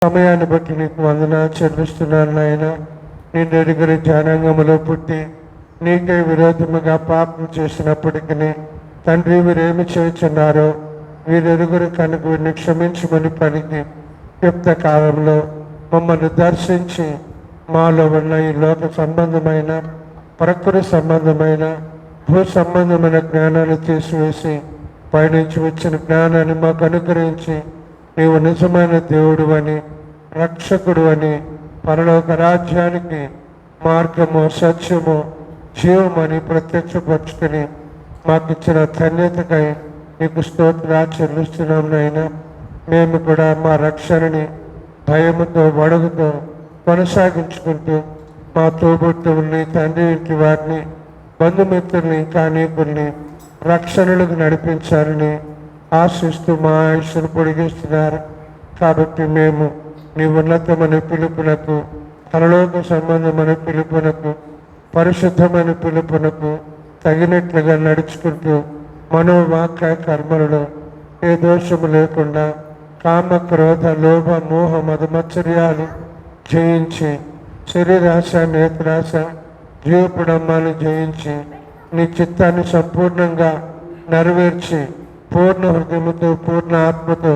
సమయాన్ని బట్టి నీకు వందనాలు చెల్లిస్తున్నాను నాయన. నేను ఎరుగని జ్ఞానాంగములో పుట్టి నీకే విరోధముగా పాపం చేసినప్పటికీ తండ్రి వీరేమి చేస్తున్నారో వీరెరుగురు కనుక వీరిని క్షమించమని పలికి యుక్త కాలంలో మమ్మల్ని దర్శించి మాలో ఉన్న ఈ లోక సంబంధమైన ప్రకృతి సంబంధమైన భూ సంబంధమైన జ్ఞానాన్ని తీసివేసి పైనుంచి వచ్చిన జ్ఞానాన్ని మాకు అనుగ్రహించి నీవు నిజమైన దేవుడు అని రక్షకుడు అని పరలోక రాజ్యానికి మార్గము సత్యము జీవమని ప్రత్యక్షపరుచుకుని మాకు ఇచ్చిన ధన్యతకై నీకు స్తోత్రాలు చెల్లిస్తున్నాం నాయన. మేము కూడా మా రక్షణని భయముతో వడుగుతో కొనసాగించుకుంటూ మా తోబుట్టువుల్ని తండ్రి ఇంటి వారిని బంధుమిత్రుల్ని ఇంకా అనేకుల్ని రక్షణలకు నడిపించాలని ఆశిస్తూ మా ఆయుష్ను పొడిగిస్తున్నారు. కాబట్టి మేము నీ ఉన్నతమైన పిలుపునకు పరలోక సంబంధమైన పిలుపునకు పరిశుద్ధమైన పిలుపునకు తగినట్లుగా నడుచుకుంటూ మనోవాక్య కర్మలలో ఏ దోషము లేకుండా కామ క్రోధ లోభ మోహ మదమత్సర్యాలు జయించి శరీరాశ నేత్రాశ జీవపుడమ్మాన్ని జయించి నీ చిత్తాన్ని సంపూర్ణంగా నెరవేర్చి పూర్ణ హృదయముతో పూర్ణ ఆత్మతో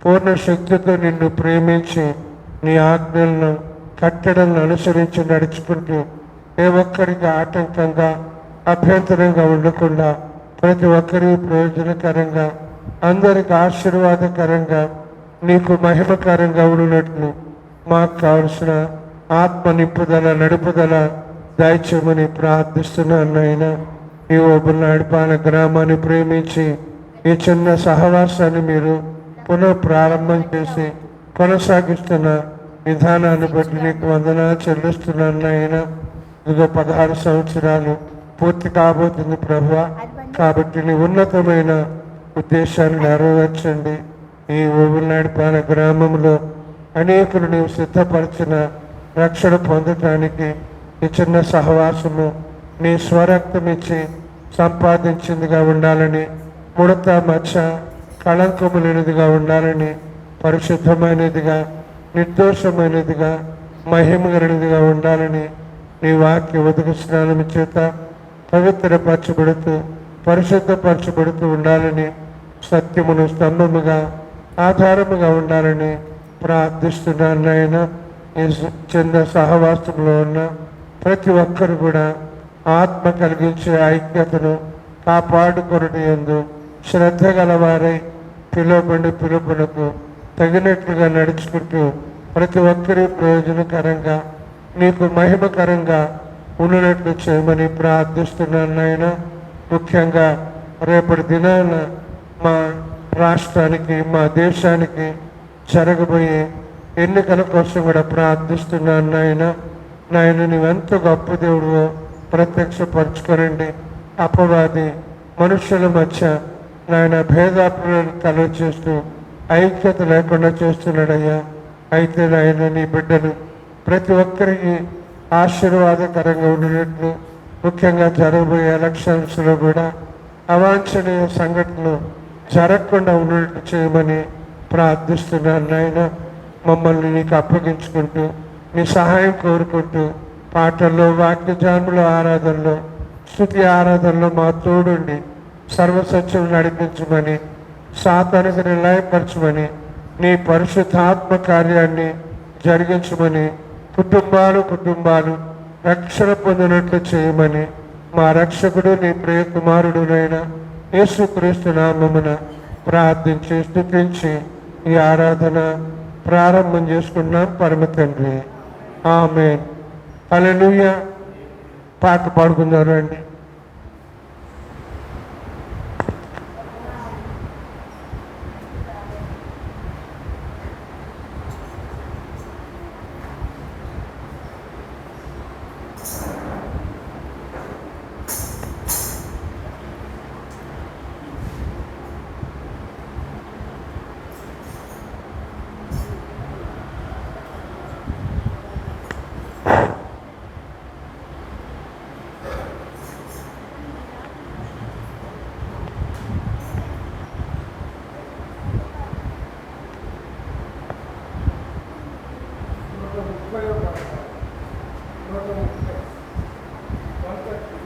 పూర్ణ శక్తితో నిన్ను ప్రేమించి నీ ఆజ్ఞలను కట్టడలను అనుసరించి నడుచుకుంటూ ఏ ఒక్కరికి ఆటంకంగా అభ్యంతరంగా ఉండకుండా ప్రతి ఒక్కరికి ప్రయోజనకరంగా అందరికి ఆశీర్వాదకరంగా నీకు మహిమకరంగా ఉన్నట్లు మాకు కావలసిన ఆత్మ నింపుదల నడుపుదల దయచేయమని ప్రార్థిస్తున్నాను నాయనా. ఈ ఓబుల్నాడిపాలె గ్రామాన్ని ప్రేమించి ఈ చిన్న సహవాసాన్ని మీరు పునః ప్రారంభం చేసి కొనసాగిస్తున్న విధానాన్ని బట్టి నీకు వందనాలు చెల్లిస్తున్నాను నాయనా. ఇదిగో 16 సంవత్సరాలు పూర్తి కాబోతుంది ప్రభువా. కాబట్టి నీ ఉన్నతమైన ఉద్దేశాన్ని నెరవేర్చండి. ఈ ఓబుల్నాడిపాలె గ్రామంలో అనేకులు నీవు సిద్ధపరిచిన రక్షణ పొందటానికి ఈ చిన్న సహవాసము నీ స్వరక్తం ఇచ్చి సంపాదించిందిగా ఉండాలని, ముడత మచ్చ కళంకము లేనిదిగా ఉండాలని, పరిశుద్ధమైనదిగా నిర్దోషమైనదిగా మహిమగలిగినదిగా ఉండాలని నీ వాక్య ఉదక స్నానం చేత పవిత్రపరచబడుతూ పరిశుద్ధపరచబడుతూ ఉండాలని, సత్యమును స్తంభముగా ఆధారముగా ఉండాలని ప్రార్థిస్తున్నాను నాయన. ఈ చిన్న సహవాసంలో ఉన్న ప్రతి ఒక్కరు కూడా ఆత్మ కలిగించే ఐక్యతను కాపాడుకొనుట యందు శ్రద్ధ గలవారై పిలువబడి పిలుపునకు తగినట్లుగా నడుచుకుంటూ ప్రతి ఒక్కరి ప్రయోజనకరంగా నీకు మహిమకరంగా ఉన్నట్లు చేయమని ప్రార్థిస్తున్నాను నాయన. ముఖ్యంగా రేపటి దినాన మా రాష్ట్రానికి మా దేశానికి జరగబోయే ఎన్నికల కోసం కూడా ప్రార్థిస్తున్నాను నాయన. నాయన నీవెంత గొప్ప దేవుడు ప్రత్యక్షపరచుకోనండి. అపవాది మనుషుల మధ్య నాయన భేదాభిప్రాయాలు కలుగ చేస్తూ ఐక్యత లేకుండా చేస్తున్నాడయ్యా. అయితే నాయన నీ బిడ్డలు ప్రతి ఒక్కరికి ఆశీర్వాదకరంగా ఉండినట్లు, ముఖ్యంగా జరగబోయే ఎలక్షన్స్లో కూడా అవాంఛనీయ సంఘటనలు జరగకుండా ఉన్నట్లు చేయమని ప్రార్థిస్తున్నాను నాయన. మమ్మల్ని నీకు అప్పగించుకుంటూ నీ సహాయం కోరుకుంటూ పాటల్లో వాక్యజానుల ఆరాధనలో స్తుతి ఆరాధనలో మా తోడుండి సర్వసత్యం నడిపించమని, సాతానికి నిలయపరచమని, నీ పరిశుద్ధాత్మ కార్యాన్ని జరిగించమని, కుటుంబాలు రక్షణ పొందినట్లు చేయమని మా రక్షకుడు నీ ప్రియ కుమారుడునైన యేసుక్రీస్తు నామమున ప్రార్థించి స్తుతించి ఈ ఆరాధన ప్రారంభం చేసుకున్నాం పరమ తండ్రి. ఆమేన్. హల్లెలూయా. పాట పాడుకుందాం అండి. ఉపయోగపడతాయి. 130 130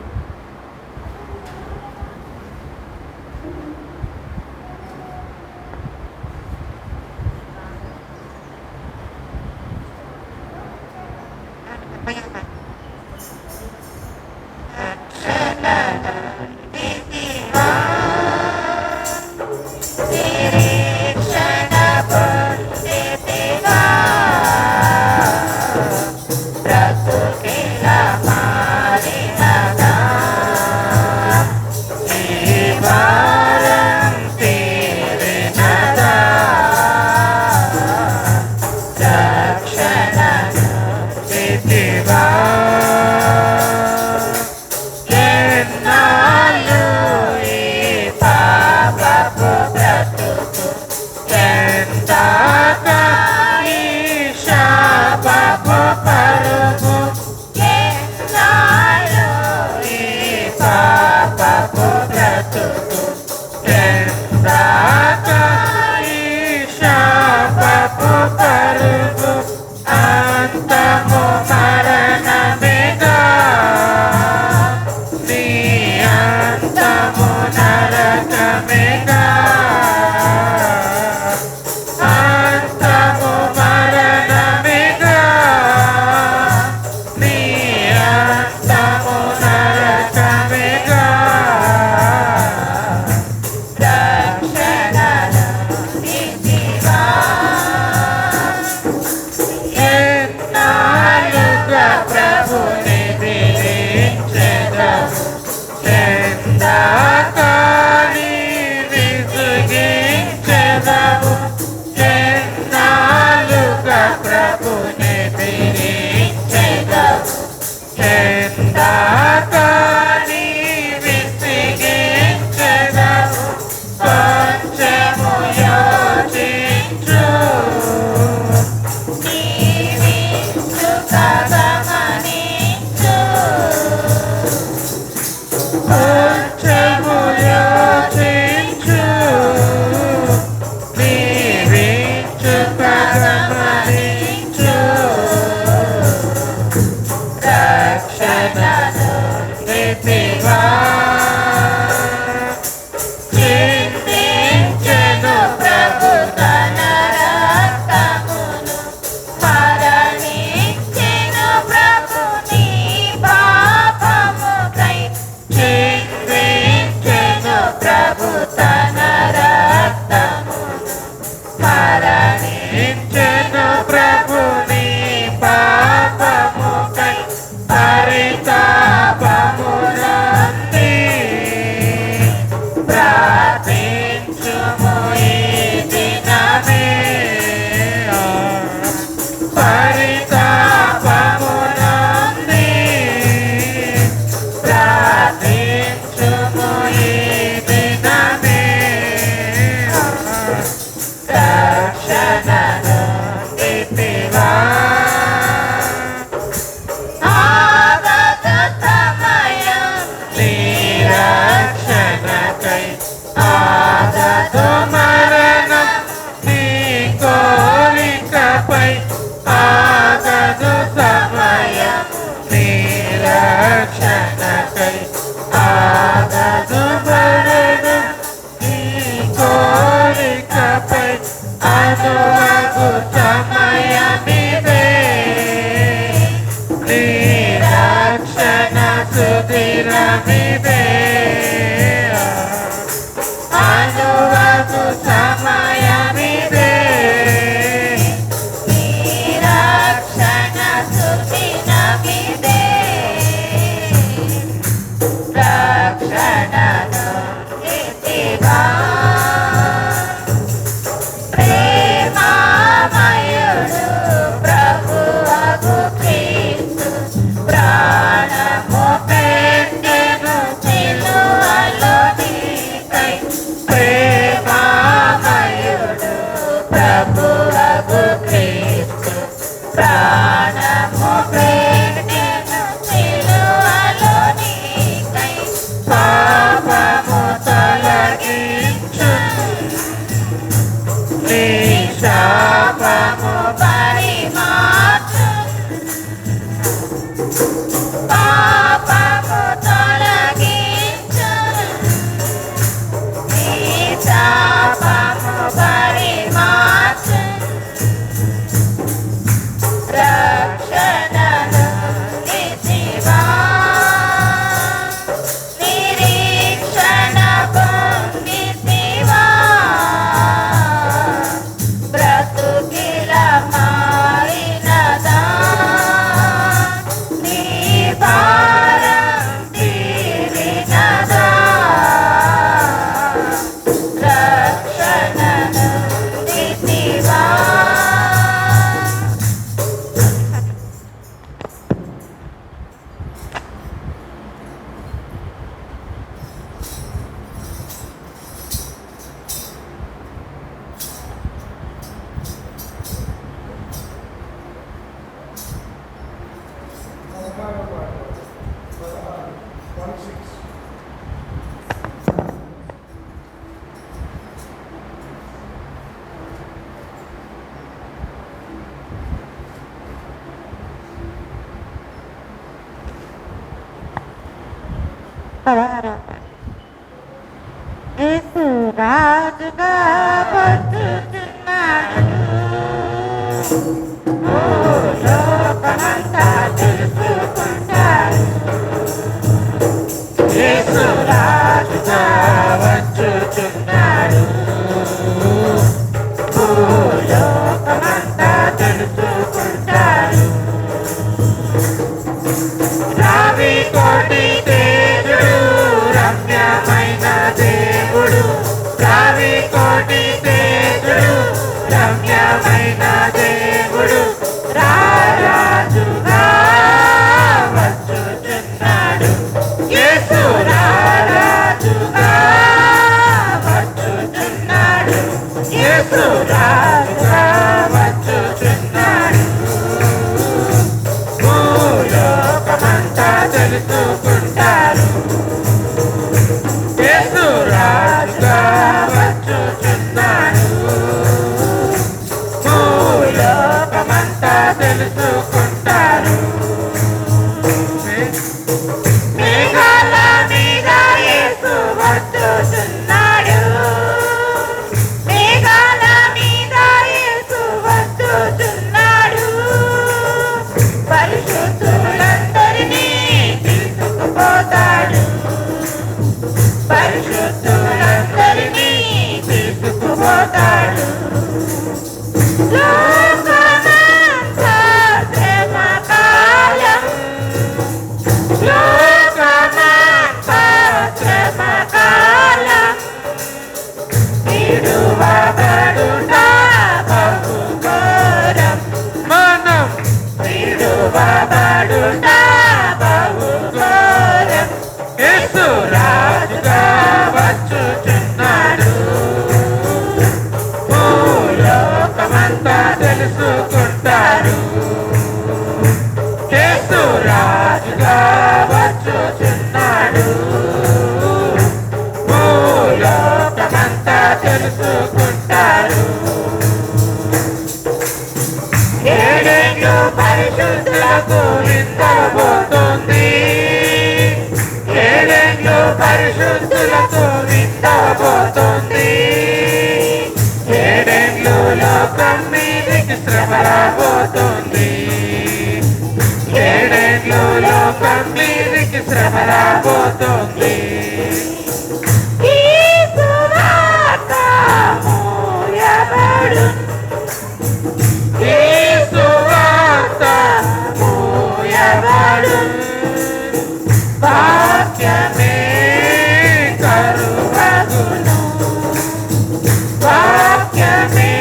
Anu aku samaya bibe యేసు రాజుగా వచ్చుచున్నాడు. ఓ లోకమంతా తెలుసుకుంటాడు. యేసు రాజుగా వచ్చుచున్నాడు. ఓ లోకమంతా తెలుసుకుంటాడు. రావి కోటి తేజుడు రమ్యమైన దేవుడు. రావి కోటి తేజుడు రమ్యమైన దేవుడు. రారాజుగా వచ్చుచున్నాడు. యేసు రారాజుగా వచ్చుచున్నాడు. యేసు రాజుగా వచ్చుచున్నాడు. భూలోకమంతా తెలుసుకుంటారు. యేసు రాజుగా వచ్చుచున్నాడు. భూలోకమంతా తెలుసుకుంటారు. మేఘాల మీద యేసు వచ్చుచున్నాడు. మేఘాల మీద యేసు వచ్చుచున్నాడు. పరిశుద్ధులందరినీ తీసుకుపోతాడు. పరిశుద్ధులందరినీ తీసుకుపోతాడు. లోకమంతా శ్రమకాలం. లోకమంతా శ్రమకాలం. విడువబడుట బహు ఘోరం. మనం విడువబడుట బహు ఘోరం. యేసు రాజుగా వచ్చుచున్నాడు. భూలోకమంతా తెలుసుకుంటారు. యేసు రాజుగా వచ్చుచున్నాడు. భూలోకమంతా తెలుసుకుంటారు. ఏడేళ్ళు పరిశుద్ధులకు విందబోతుంది. ఏడేళ్ళు పరిశుద్ధులకు విందబోతుంది. ఏడేళ్ళు లోకం మీదికి శ్రమ రాబోతుంది. ఏడేళ్ళు లోకం మీదికి శ్రమ రాబోతుంది. ఈ సువార్త మోయబడును. ఈ సువార్త మోయబడును. వాక్యమే కరువగును. వాక్యమే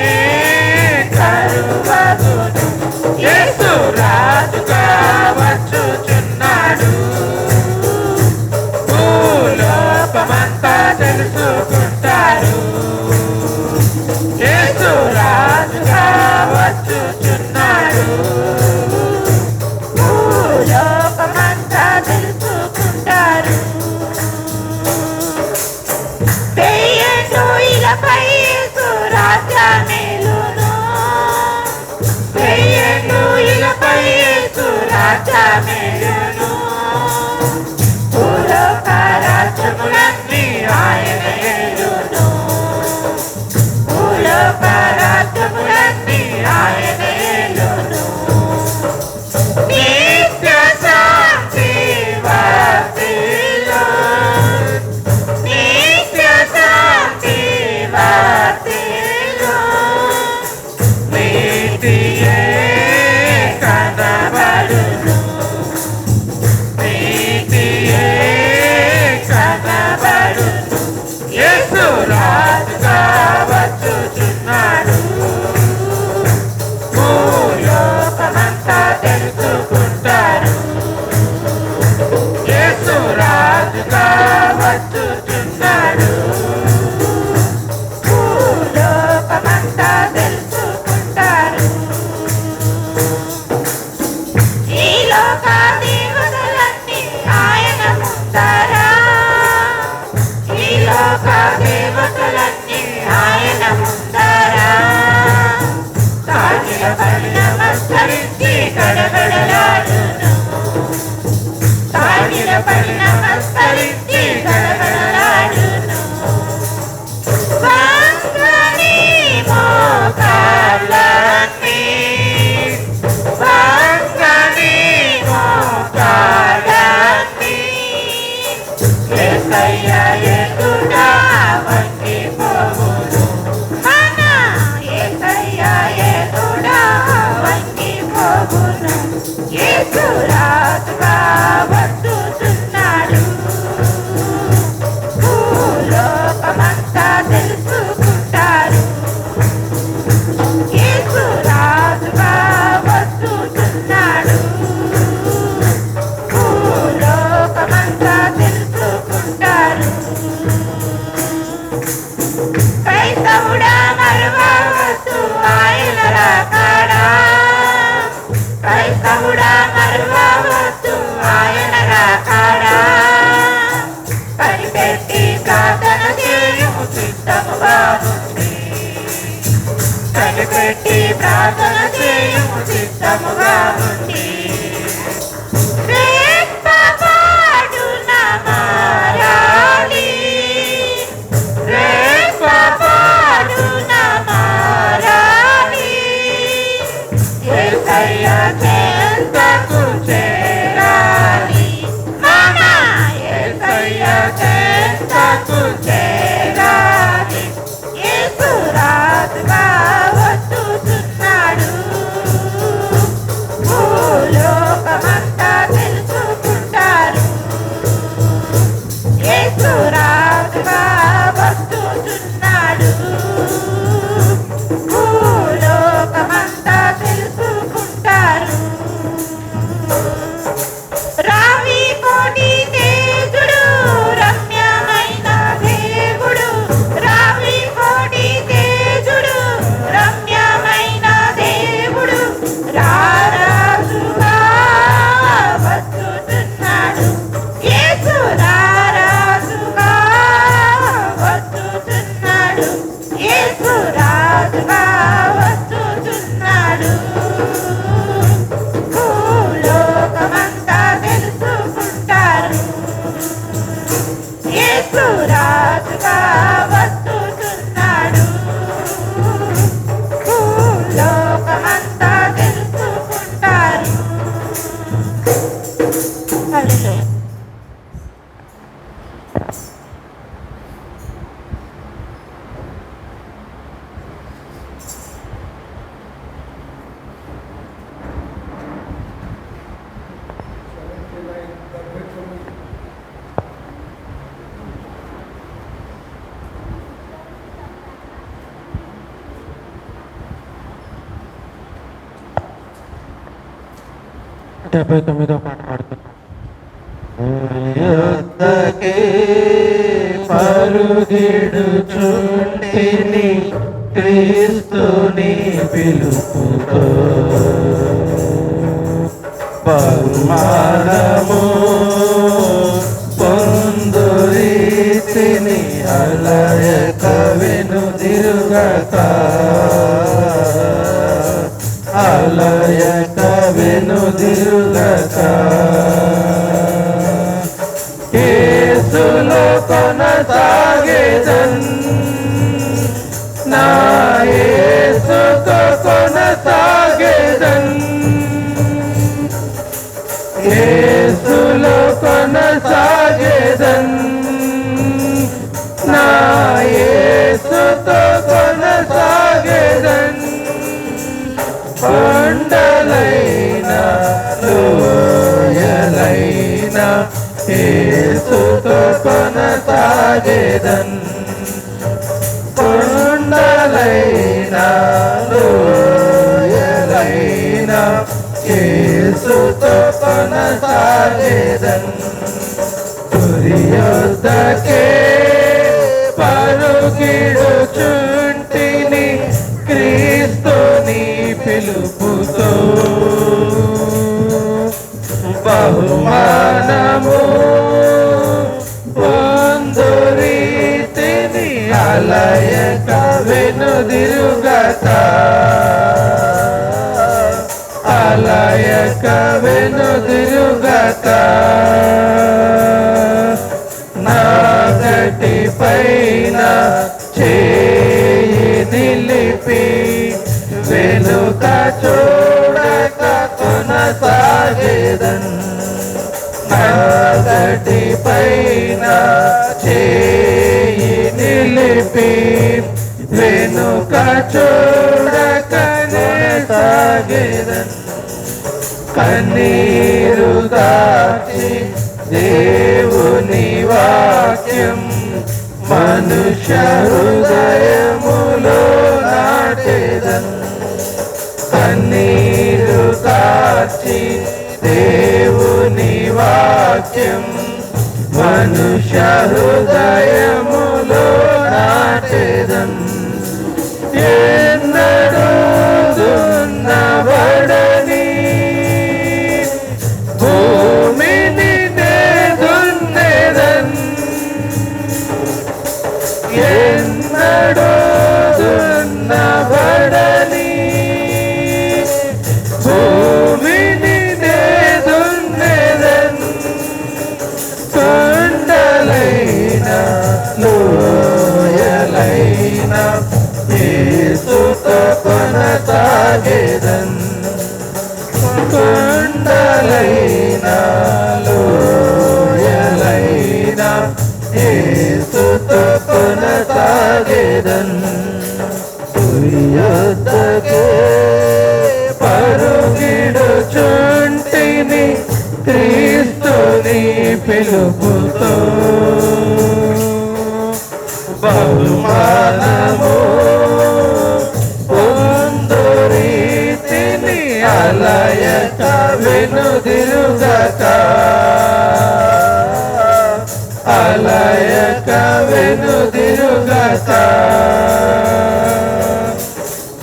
కరువగును. యేసు రాజుగా వచ్చుచున్నాడు. భూలోకమంతా తెలుసుకుంటారు. యేసు రాజుగా వచ్చుచున్నాడు. భూలోకమంతా తెలుసుకుంటారు. వెయ్యేళ్ళు ఇలపై యేసు రాజ్యమేలును. వెయ్యేళ్ళు ఇలపై యేసు రాజ్యమేలును. భూలోక రాజ్యములన్నీ ఆయన ఏలును. భూలోక రాజ్యములన్నీ ఆయన ఏలును. నిత్య శాంతి వర్ధిల్లు. నిత్య శాంతి వర్ధిల్లు. నీతియే కనబడును. నీతియే కనబడును. యేసు రాజుగా వచ్చుచున్నాడు. భూలోకమంతా తెలుసుకుంటారు. యేసు రాజుగా వచ్చుచున్నాడు. భూలోకమంతా తెలుసుకుంటారు. ఈ లోక దేవతలన్నీ ఆయన ముందర. ఈ లోక దేవతలన్నీ ఆయన ముందర. సాగిలపడిన నమస్కరించి గడగడలాడును. సాగిలపడిన పులకరించి గడగడలాడును. వంగని మోకాళ్ళన్నీ, వంగని మోకాళ్ళన్నీ యేసయ్య ఎదుట వంగిపోవును. మన యేసయ్య ఎదుట వంగిపోవును. యేసు రాజుగా వస్తున్నాడు. భూలోకమంతా తెలుసుకుంటారు. యేసు రాజుగా వస్తున్నాడు. భూలోకమంతా తెలుసుకుంటారు. క్రైస్తవుడా మరువవద్దు ఆయన రాకడా. క్రైస్తవుడా మరువవద్దు ఆయన రాకడా. కనిపెట్టి ప్రార్థన చేయుము సిద్ధముగా ఉంది. కనిపెట్టి ప్రార్థన చేయుము సిద్ధముగా ఉంది. రేపపాటున మారాలి, రేపపాటున మారాలి. యేసయ్య చెంతకు చేరాలి. మన యేసయ్య చెంతకు చేరాలి. యేసు రాజుగా వస్తున్నాడు. భూలోకమంతా తెలుసుకుంటారు. యేసు రాజుగా వస్తున్నాడు. భూలోకమంతా తెలుసుకుంటారు. రావి కోటి తేజుడు రమ్యమైన దేవుడు. రావి కోటి తేజుడు రమ్యమైన దేవుడు రారాజుగా వస్తున్నాడు. యేసు రారాజుగా వస్తున్నాడు. యేసు రాజుగా వస్తున్నాడు. భూలోకమంతా తెలుసుకుంటారు. యేసు రాజుగా వస్తున్నాడు. భూలోకమంతా తెలుసుకుంటారు. హల్లెలూయా. డెబ్బై తొమ్మిదో పాట పాడుతున్నాం. యొద్దకే పరుగిడుచుంటిని క్రీస్తుని పిలుపుతో బహుమానము పొందురీతిని అలయక వెనుదిరుగక అలయక వెనుదిరుగక యేసులో కొనసాగేదన్ నా యేసుతో కొనసాగేదన్ యేసులో కొనసాగేదన్ నా యేసుతో కొనసాగేదన్ కొండలైనా లోయలైనా యేసుతో కొనసాగేదన్ కొండలైనా లోయలైనా యేసుతో కొనసాగేదన్ తురియొద్దకే పరుగిడుచుంటిని క్రీస్తుని పిలుపుతో బహుమానము పొందురీతిని అలయక వెనుదిరుగక అలయక వెనుదిరుగక గటి పైన చేయి నిలిపి వెనుక చూడక కొనసాగేదన్ గటి పైన చేయి నిలిపి వెనుక చూడక కొనసాగేదన్ కన్నీరు దాచి దేవుని వాక్యం మనుష్య హృదయములో నాటెదన్ కన్నీరు దాచి దేవుని వాక్యం మనుష్య హృదయములో నాటెదన్ ఎన్నడూ దున్నబడని భూమిని నే దున్నెదన్ ఎన్నడూ దున్నబడని భూమిని నే దున్నెదన్ కొండలైన లోయలైన యేసుతో కొనసాగేదన్ కొండలైన లోయలైన యేసుతో కొనసాగేదన్ యుద్ధకే పరుగిడుచుంటిని క్రీస్తుని పిలుపుతో బహుమానము పొందురీతిని అలయక వెనుదిరుగక అలయక వెనుదిరుగక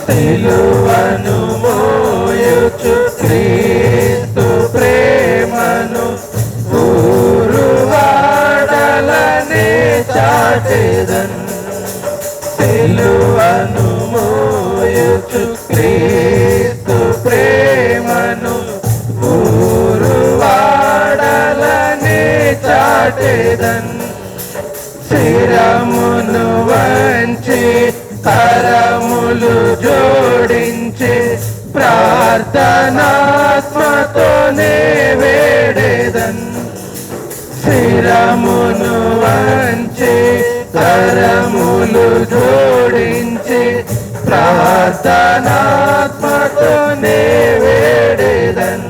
సిలువను మోయుచు క్రీస్తు ప్రేమను ఊరువాడలనే చాటెదన్ సిలువను మోయుచు క్రీస్తు ప్రేమను ఊరువాడలనే చాటెదన్ శిరమును వంచి కరములు జోడించి ప్రార్థనాత్మతోనే వేడెదన్ శిరమును వంచి కరములు జోడించి ప్రార్థనాత్మతోనే వేడెదన్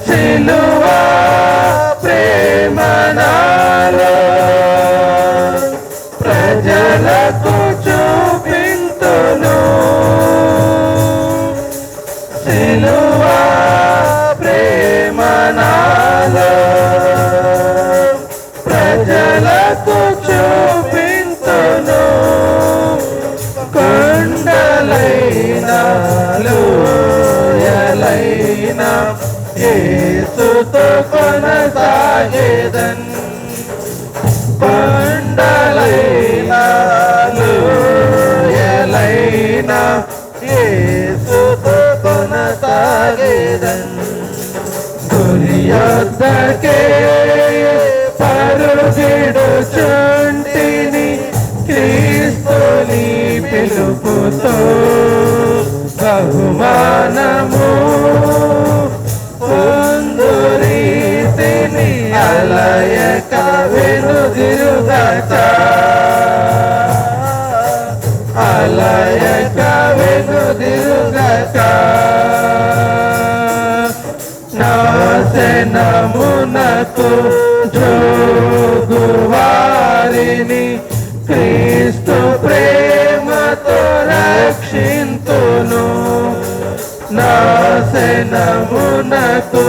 సిలువా ప్రేమనాలో ప్రజలకు చూపింతును సిలువా ప్రేమనాలో ప్రజలకు చూపింతును కొండలైన లోయలైన యేసుతో కొనసాగేదన్ కొండలైన లోయలైన యేసుతో కొనసాగేదన్ గురి యొద్దకే పరుగిడుచుంటిని క్రీస్తుని పిలుపుతో బహుమానము పొందురీతిని అలయక వెనుదిరుగక అలయక వెనుదిరుగక నాశనమునకు జోగువారిని క్రీస్తు ప్రేమతో రక్షింతును నాశనమునకు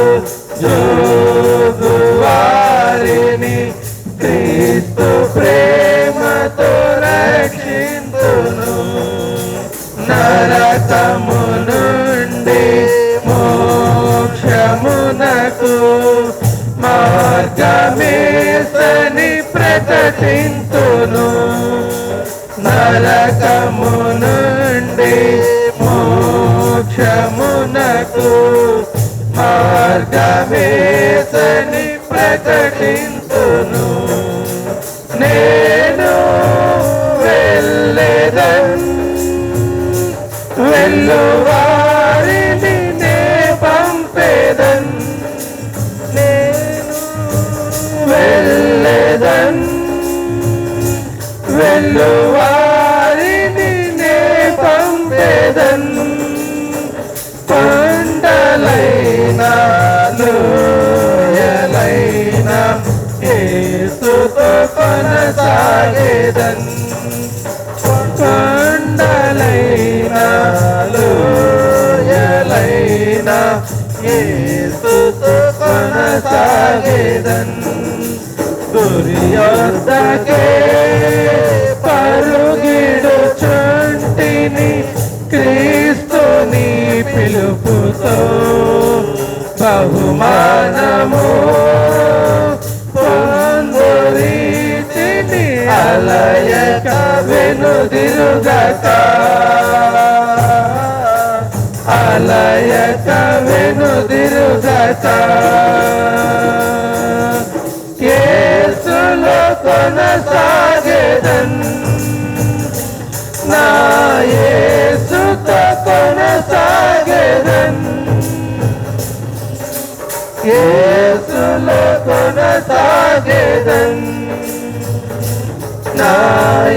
జోగువారిని క్రీస్తు ప్రేమతో రక్షింతును నరకము నుండి మోక్షమునకు మార్గమేసని ప్రకటింతును నరకము నుండి మోక్షమునకు మార్గమేసని ప్రకటింతును నే వెలువారిని నే పంపేదన్ నేను వెళ్ళేదన్ వెలువారిని నే పంపేదన్ కొండలైనా లోయలైనా యేసుతో కొనసాగేదన్ కొండలైనా లోయలైనా యేసుతో కొనసాగేదన్ గురి యొద్దకే పరుగిడుచుంటిని క్రీస్తుని పిలుపుతో బహుమానము పొందురీతిని అలయక వెనుదిరుగక అలయక వెనుదిరుగక యేసులో కొనసాగేదన్ నా యేసుతో కొనసాగేదన్ యేసులో కొనసాగేదన్ నా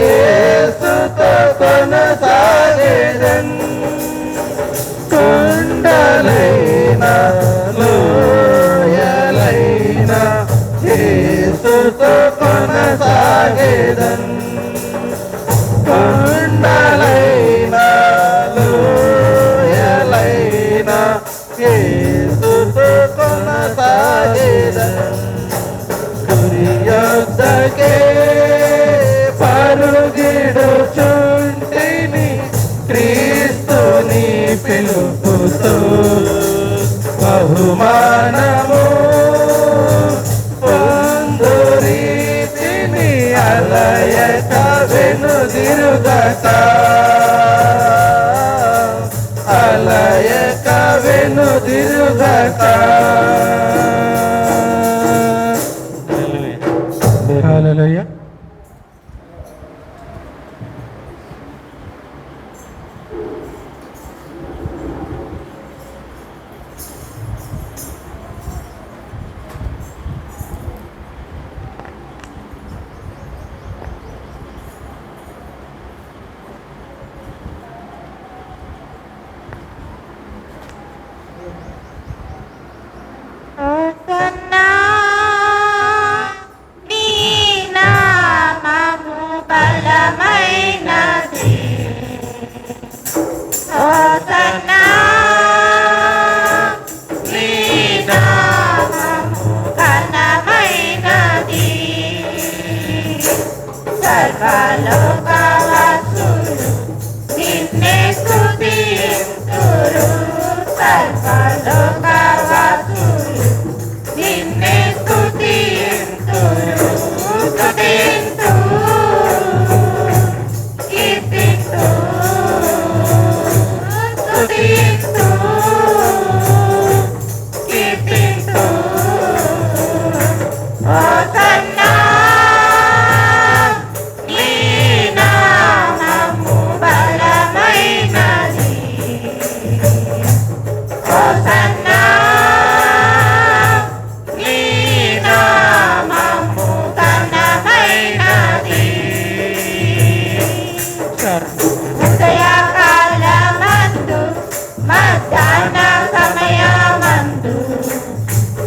యేసుతో కొనసాగేదన్ కొండలైనా లోయలైనా యేసుతో కొనసాగేదన్ కొండలైనా లోయలైనా యేసుతో కొనసాగేదన్ గురి యొద్దకే పరుగిడుచుంటిని క్రీస్తుని పిలుపుతో బహుమానము పొందురీతిని అలయక వెనుదిరుగక అలయక వెనుదిరుగక హల్లెలూయా. హోసన్నా నీ నామము బలమైనది హోసన్నా నీ నామము ఘనమైనది సర్వలోకవాసులు నిన్నే స్తుతింతురు సర్వలోకవాసులు నిన్నే స్తుతింతురు స్తుతింతు కీర్తింతు స్తుతింతు కీర్తింతు హోసన్నా నీ నామము బలమైనది హోసన్నా నీ నామము ఘనమైనది ఉదయకాలమందు మధ్యాహ్న సమయమందు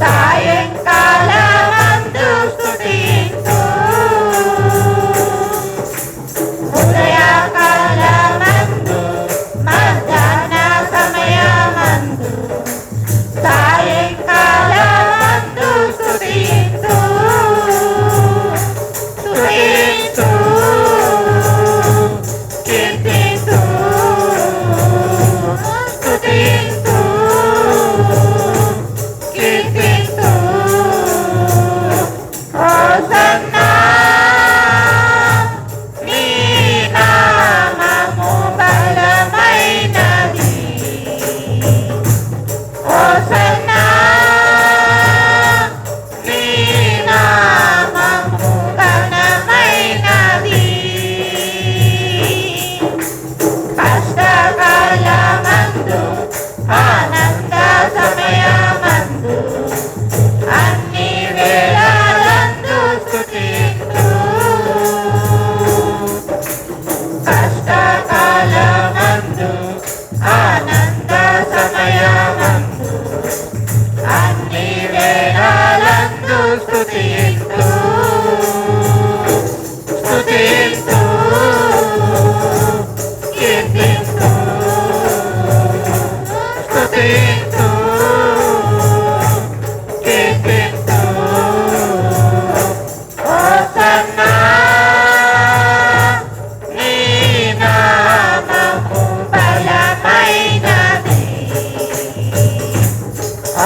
సాయంకాలమందు స్తుతింతు ఉదయకాలమందు మధ్యాహ్న సమయమందు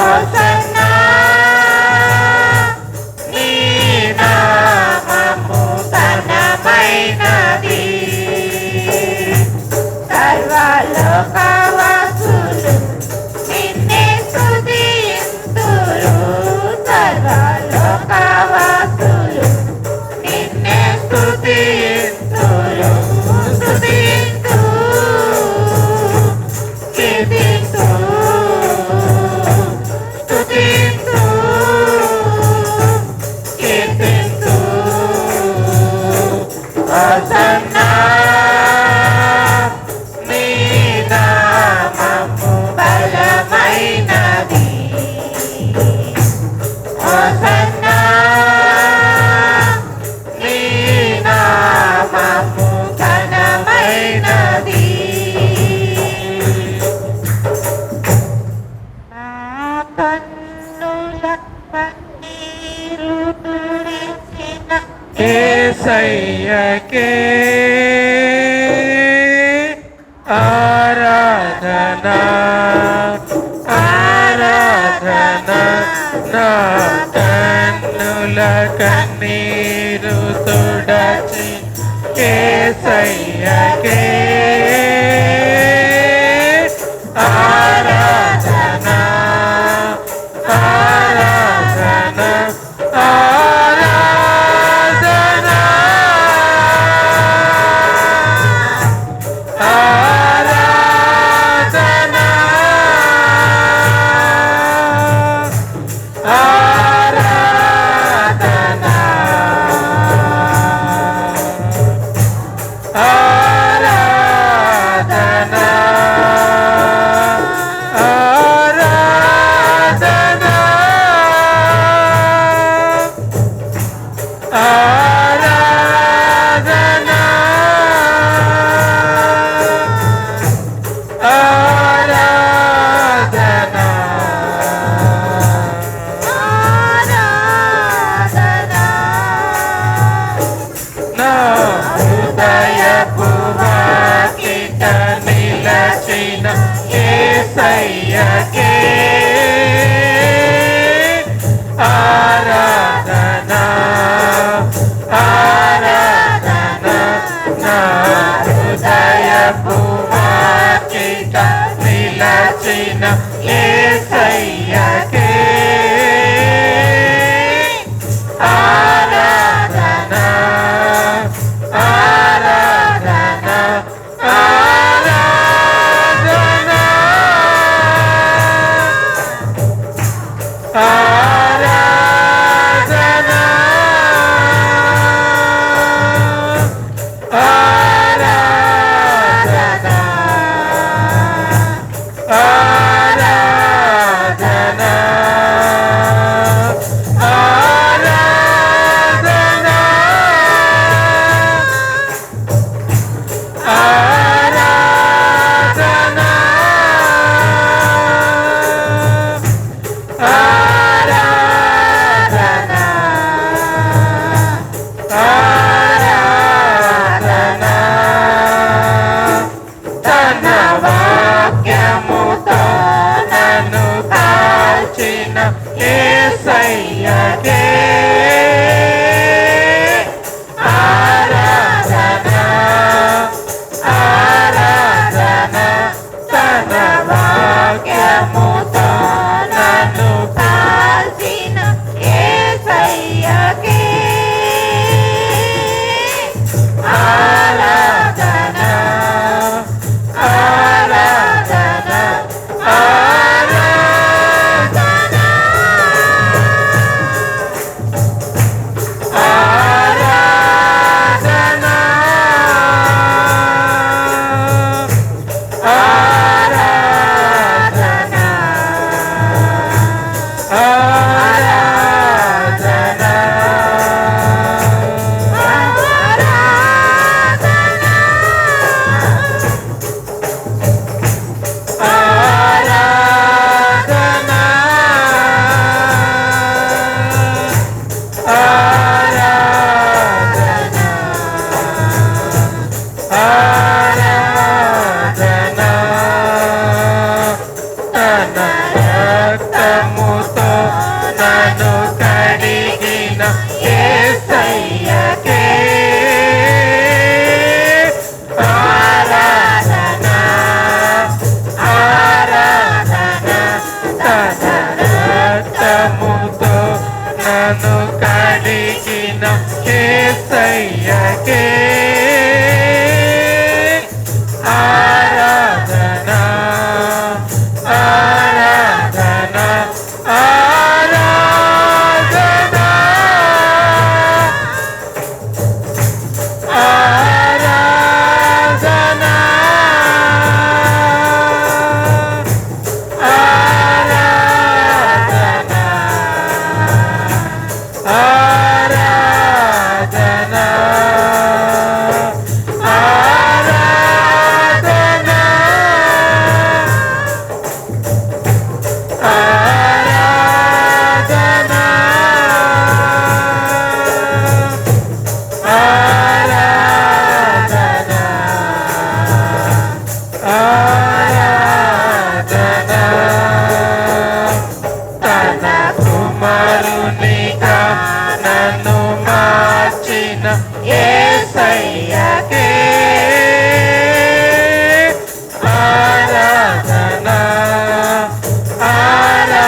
హోసన్నా నీ నామము ఘనమైనది సర్వలోకవాసులు నిన్నే స్తుతింతురు సర్వలోకవాసులు నిన్నే స్తుతింతురు స్తుతింతు కీర్తింతు స్తుతింతు కీర్తింతు హోసన్నా నీ నామము బలమైనది హోసన్నా నీ నామము ఘనమైనది నా కన్నుల కన్నీరు తుడిచిన యేసయ్యకే ఆరాధన ఆరాధన నా కన్నుల కన్నీరు తుడచి యేసయ్యకే ఆరాధన ఆరాధన ఆరాధన ఆరాధన ఆరాధన ఆరాధన ఆరాధన ఆరాధన ఆరాధన నా హృదయపు వాకిట నిలచిన యేసయ్యకే ఆరాధన ఆరాధన నా హృదయపు వాకిట నిలచిన యేసయ్యకే ఆరాధన ఆరాధన ఆరాధన ఆరాధన ఆరాధన ఆరాధన ఆరాధన ఆరాధన ఆరాధన ఆరాధన తన వాక్యముతో నన్ను కాల్చిన యేసయ్యకే ఆరాధన ఆరాధన తన వాక్యముతో నన్ను కాల్చిన యేసయ్యకే ఆరాధన ఆరాధన ఆరాధన రక్తముతో నన్ను కడిగిన యేసయ్యకే ఆరాధన ఆరాధన తన రక్తముతో నన్ను కడిగిన యేసయ్యకే ఆరాధన ఆరాధన ఆరాధన ఆరాధన ఆరాధన ఆరాధన ఆరాధన ఆరాధన ఆరాధన తన కుమారునిగా నన్ను మార్చిన యేసయ్యకే ఆరాధన ఆరాధన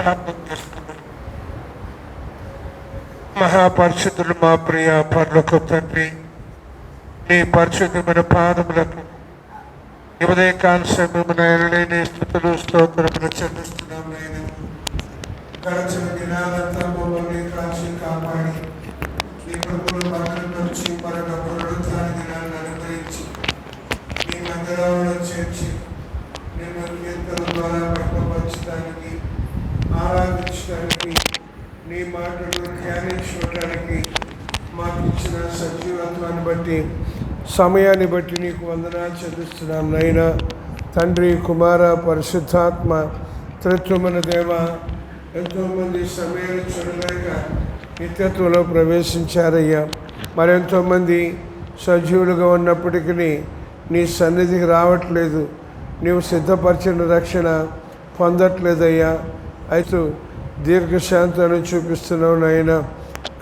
ప్రార్థన చేస్తున్నాం. మహాపరిశుద్ధులు మా ప్రియ పరలోకపు తండ్రి, నీ పరిశుద్ధమైన పాదములకు ఉదయకాల సమయమున స్థుతులు స్తోత్రములు చెల్లిస్తున్నాం. నేను గడిచిన దినాలంతా మమ్మల్ని కాచి కాపాడి నీ ప్రభువుల భద్రపరిచి మరొక పునరుత్థాన దినాన్ని అనుగ్రహించి నీ మందిరంలో చేర్చి నిన్ను కీర్తన ద్వారా వ్యక్తపరచడానికి, ఆరాధించడానికి, నీ మాటలు ధ్యానించుకోవడానికి మాకు ఇచ్చిన సజీవత్వాన్ని బట్టి, సమయాన్ని బట్టి నీకు వందనాలు చెల్లిస్తున్నాం. నైనా తండ్రి, కుమార, పరిశుద్ధాత్మ త్రిత్వమైన దేవ, ఎంతోమంది సమయాన్ని చూడలేక నిత్యత్వంలో ప్రవేశించారయ్యా. మరెంతోమంది సజీవులుగా ఉన్నప్పటికీ నీ సన్నిధికి రావట్లేదు, నీవు సిద్ధపరిచిన రక్షణ పొందట్లేదయ్యా. అయితే దీర్ఘశాంతాన్ని చూపిస్తున్నావు నాయన.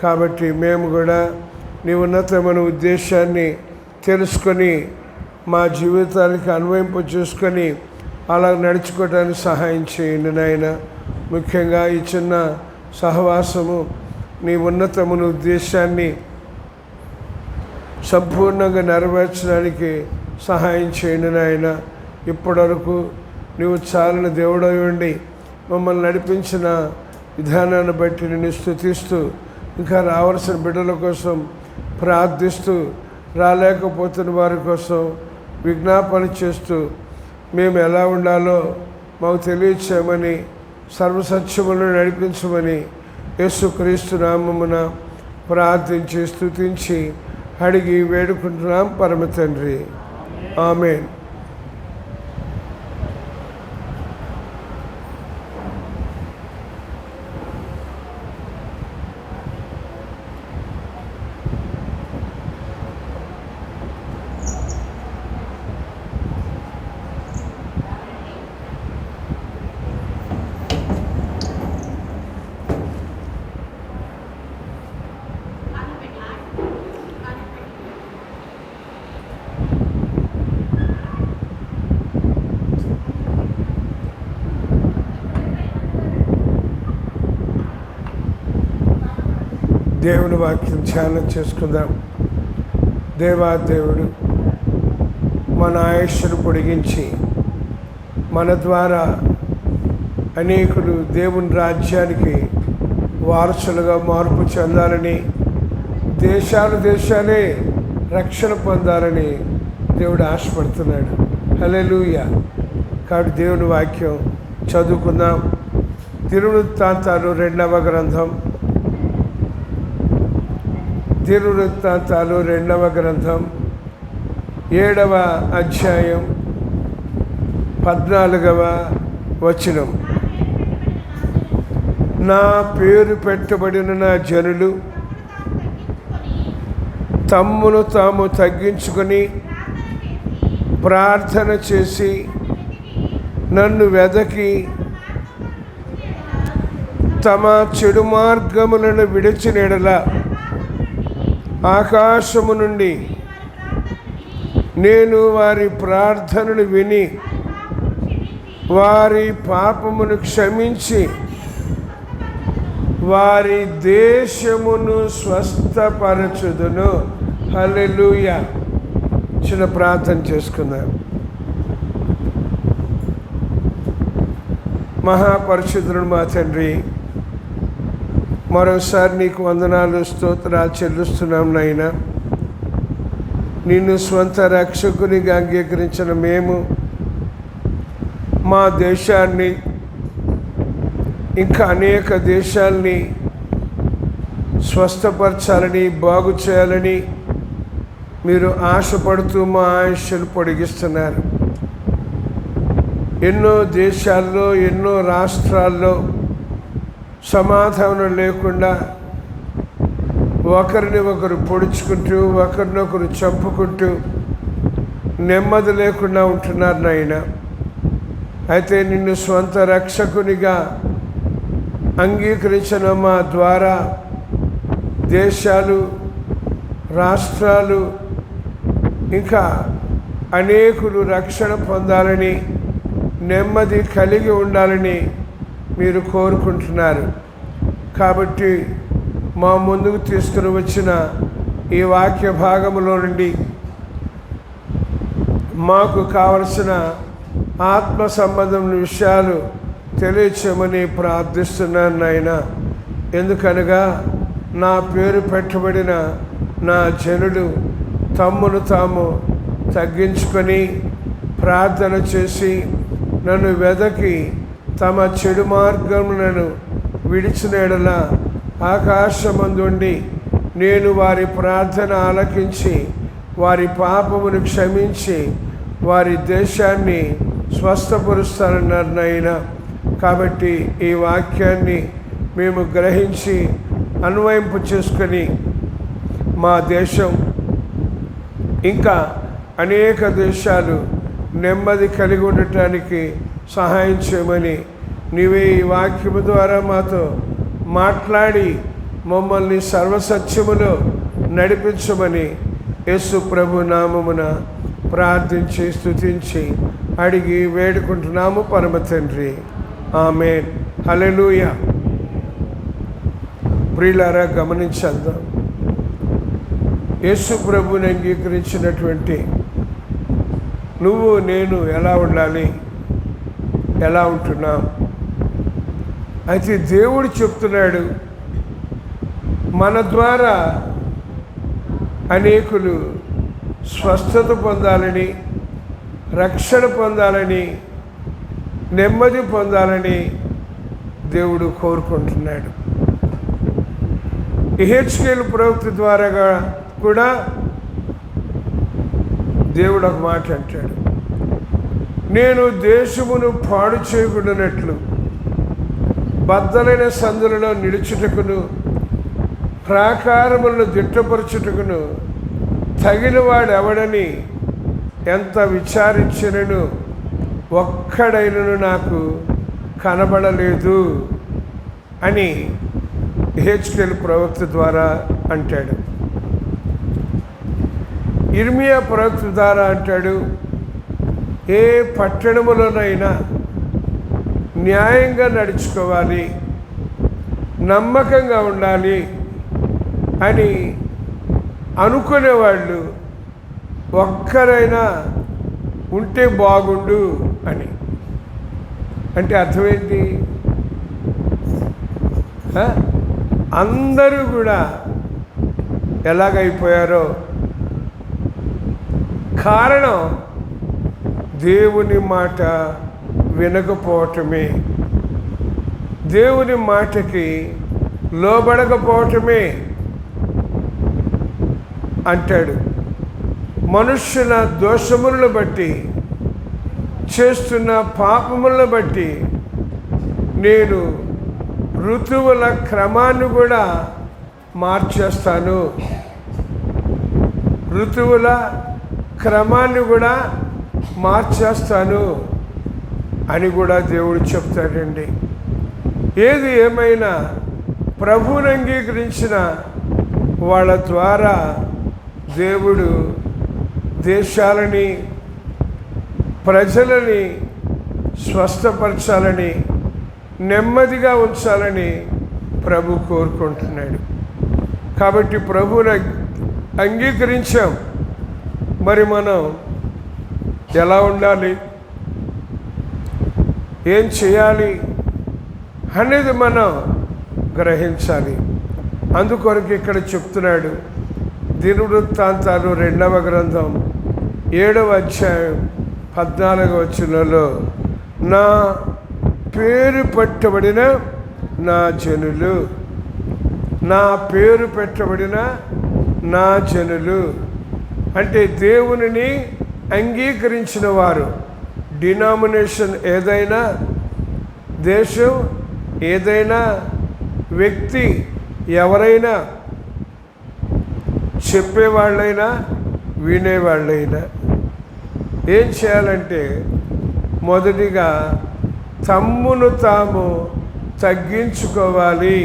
కాబట్టి మేము కూడా నీ ఉన్నతమైన ఉద్దేశాన్ని తెలుసుకొని మా జీవితానికి అన్వయింప చూసుకొని అలా నడుచుకోవడానికి సహాయం చేయండి నాయన. ముఖ్యంగా ఈ చిన్న సహవాసము నీ ఉన్నతమైన ఉద్దేశాన్ని సంపూర్ణంగా నెరవేర్చడానికి సహాయం చేయండి నాయన. ఇప్పటివరకు నీవు చాలని దేవుడై ఉండి మమ్మల్ని నడిపించిన విధానాన్ని బట్టి నిన్ను స్తుతిస్తూ, ఇంకా రావాల్సిన బిడ్డల కోసం ప్రార్థిస్తూ, రాలేకపోతున్న వారి కోసం విజ్ఞాపన చేస్తూ, మేము ఎలా ఉండాలో మాకు తెలియచేయమని, సర్వసత్యములను నడిపించమని యేసుక్రీస్తు నామమున ప్రార్థించి స్తుతించి అడిగి వేడుకుంటున్నాం పరమ తండ్రి. ఆమేన్. దేవుని వాక్యం ధ్యానం చేసుకుందాం. దేవాదేవుడు మన ఆయుష్ను పొడిగించి మన ద్వారా అనేకులు దేవుని రాజ్యానికి వారసులుగా మార్పు చెందాలని, దేశాలే రక్షణ పొందాలని దేవుడు ఆశపడుతున్నాడు. హల్లెలూయా. కాబట్టి దేవుని వాక్యం చదువుకుందాం. దినవృత్తాంతాలు 2వ గ్రంథం, దినవృత్తాంతాలు 2వ గ్రంథం 7వ అధ్యాయం 14వ వచనం. నా పేరు పెట్టబడిన నా జనులు తమ్మును తాము తగ్గించుకొని ప్రార్థన చేసి నన్ను వెదకి తమ చెడు మార్గములను విడిచిన యెడల ఆకాశము నుండి నేను వారి ప్రార్థనలు విని వారి పాపమును క్షమించి వారి దేశమును స్వస్థపరచుదును. హల్లెలూయా. చిన్న ప్రార్థన చేసుకుందాం. మహాపరిశుద్ధుడు మా తండ్రి, మరోసారి నీకు వందనాలు స్తోత్రాలు చెల్లిస్తున్నాం నాయన. నిన్ను స్వంత రక్షకునిగా అంగీకరించిన మేము మా దేశాన్ని, ఇంకా అనేక దేశాలని స్వస్థపరచాలని, బాగు చేయాలని మీరు ఆశపడుతూ మా ఆయుష్ను పొడిగిస్తున్నారు. ఎన్నో దేశాల్లో, ఎన్నో రాష్ట్రాల్లో సమాధానం లేకుండా ఒకరిని ఒకరు పొడుచుకుంటూ, ఒకరినొకరు చంపుకుంటూ నెమ్మది లేకుండా ఉంటున్నారు నాయన. అయితే నిన్ను స్వంత రక్షకునిగా అంగీకరించిన మా ద్వారా దేశాలు, రాష్ట్రాలు, ఇంకా అనేకులు రక్షణ పొందాలని, నెమ్మది కలిగి ఉండాలని మీరు కోరుకుంటున్నారు. కాబట్టి మా ముందుకు తీసుకుని వచ్చిన ఈ వాక్య భాగంలో నుండి మాకు కావలసిన ఆత్మ సంబంధమైన విషయాలు తెలియచేయమని ప్రార్థిస్తున్నాను నాయన. ఎందుకనగా నా పేరు పెట్టబడిన నా జనులు తమ్మును తాము తగ్గించుకొని ప్రార్థన చేసి నన్ను వెదకి తమ చెడు మార్గములను విడిచిన యెడల ఆకాశమందుండి నేను వారి ప్రార్థన ఆలకించి వారి పాపమును క్షమించి వారి దేశాన్ని స్వస్థపరుస్తానన్నారు నాయన. కాబట్టి ఈ వాక్యాన్ని మేము గ్రహించి అన్వయింపు చేసుకొని మా దేశం ఇంకా అనేక దేశాలు నెమ్మది కలిగి ఉండటానికి సహాయం చేయమని నీవే ఈ వాక్యము ద్వారా మాతో మాట్లాడి మమ్మల్ని సర్వసత్యములో నడిపించమని యేసు ప్రభు నామమున ప్రార్థించి స్తుతించి అడిగి వేడుకుంటున్నాము పరమ తండ్రి. ఆమేన్. హల్లెలూయా. ప్రియులారా, గమనించేద్దాం. యేసు ప్రభుని అంగీకరించినటువంటి నువ్వు నేను ఎలా ఉండాలి, ఎలా ఉంటున్నాం? అయితే దేవుడు చెప్తున్నాడు, మన ద్వారా అనేకులు స్వస్థత పొందాలని, రక్షణ పొందాలని, నెమ్మది పొందాలని దేవుడు కోరుకుంటున్నాడు. యెహెజ్కేలు ప్రవక్త ద్వారా కూడా దేవుడు ఒక మాట అంటాడు, నేను దేశమును పాడు చేయకుండానట్లు బద్దలైన సందులలో నిలుచుటకును ప్రాకారములను దిట్టపరచుటకును తగినవాడు ఎవడని ఎంత విచారించినను ఒక్కడైనను నాకు కనబడలేదు అని యెహెజ్కేలు ప్రవక్త ద్వారా అంటాడు. ఇర్మియా ప్రవక్త ద్వారా అంటాడు, ఏ పట్టణములోనైనా న్యాయంగా నడుచుకోవాలి, నమ్మకంగా ఉండాలి అని అనుకునేవాళ్ళు ఒక్కరైనా ఉంటే బాగుండు అని. అంటే అర్థమేంటి? అందరూ కూడా ఎలాగైపోయారో కారణం దేవుని మాట వినకపోవటమే, దేవుని మాటకి లోబడకపోవటమే అంటాడు. మనుష్యుల దోషములను బట్టి, చేస్తున్న పాపములను బట్టి నేను ఋతువుల క్రమాన్ని కూడా మార్చేస్తాను, ఋతువుల క్రమాన్ని కూడా మార్చేస్తాను అని కూడా దేవుడు చెప్తాడండి. ఏది ఏమైనా ప్రభువుని అంగీకరించిన వాళ్ళ ద్వారా దేవుడు దేశాలని, ప్రజలని స్వస్థపరచాలని, నెమ్మదిగా ఉంచాలని ప్రభు కోరుకుంటున్నాడు. కాబట్టి ప్రభువుని అంగీకరించాం, మరి మనం ఎలా ఉండాలి, ఏం చేయాలి అనేది మనం గ్రహించాలి. అందుకొరకు ఇక్కడ చెప్తున్నాడు, దినవృత్తాంతాలు 2వ గ్రంథం 7వ అధ్యాయం 14వ వచనంలో, నా పేరు పెట్టబడిన నా జనులు, నా పేరు పెట్టబడిన నా జనులు అంటే దేవునిని అంగీకరించిన వారు. డినామినేషన్ ఏదైనా, దేశం ఏదైనా, వ్యక్తి ఎవరైనా, చెప్పేవాళ్ళైనా వినేవాళ్ళైనా ఏం చేయాలంటే మొదటిగా తమ్మును తాము తగ్గించుకోవాలి,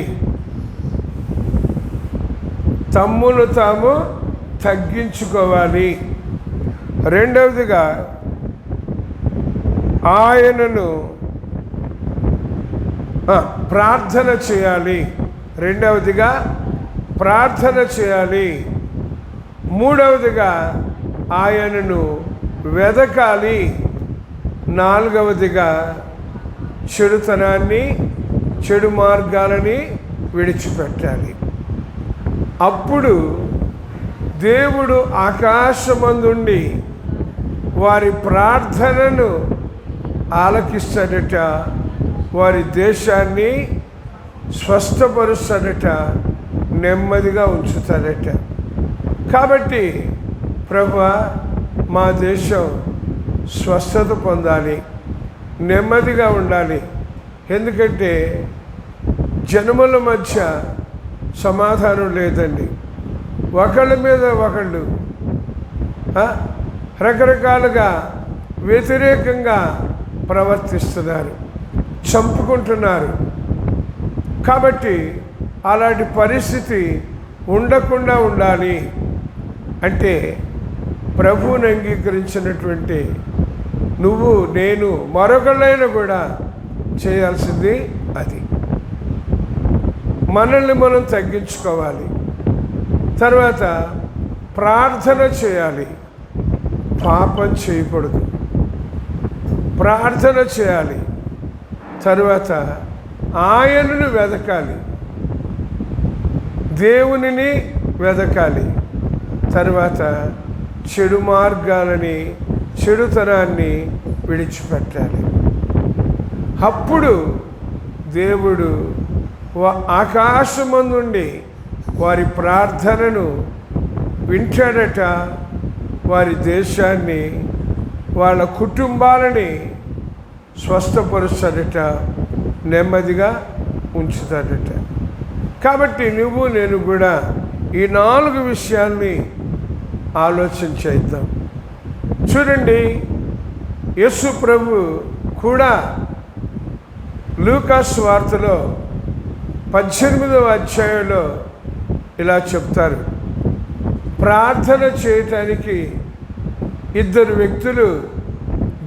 తమ్మును తాము తగ్గించుకోవాలి. రెండవదిగా ఆయనను ప్రార్థన చేయాలి. రెండవదిగా ప్రార్థన చేయాలి. మూడవదిగా ఆయనను వెదకాలి. నాలుగవదిగా చెడుతనాన్ని, చెడు మార్గాలని విడిచిపెట్టాలి. అప్పుడు దేవుడు ఆకాశమందుండి వారి ప్రార్థనను ఆలకిస్తాడట, వారి దేశాన్ని స్వస్థపరుస్తాడట, నెమ్మదిగా ఉంచుతాడట. కాబట్టి ప్రభువా, మా దేశం స్వస్థత పొందాలి, నెమ్మదిగా ఉండాలి. ఎందుకంటే జనముల మధ్య సమాధానం లేదండి. ఒకళ్ళ మీద ఒకళ్ళు రకరకాలుగా వ్యతిరేకంగా ప్రవర్తిస్తున్నారు, చంపుకుంటున్నారు. కాబట్టి అలాంటి పరిస్థితి ఉండకుండా ఉండాలి అంటే ప్రభువుని అంగీకరించినటువంటి నువ్వు, నేను, మరొకళ్ళైనా కూడా చేయాల్సింది అది. మనల్ని మనం తగ్గించుకోవాలి. తర్వాత ప్రార్థన చేయాలి, పాపం చేయకూడదు. ప్రార్థన చేయాలి. తర్వాత ఆయనను వెదకాలి, దేవునిని వెదకాలి. తర్వాత చెడు మార్గాలని, చెడుతనాన్ని విడిచిపెట్టాలి. అప్పుడు దేవుడు ఆకాశమందుండి వారి ప్రార్థనను వింటాడట, వారి దేశాన్ని, వాళ్ళ కుటుంబాలని స్వస్థపరుస్తాడట, నెమ్మదిగా ఉంచుతాడట. కాబట్టి నువ్వు నేను కూడా ఈ 4 విషయాల్ని ఆలోచన చేద్దాం. చూడండి, యేసు ప్రభు కూడా లూకా సువార్తలో 18వ అధ్యాయంలో ఇలా చెప్తారు. ప్రార్థన చేయటానికి 2 వ్యక్తులు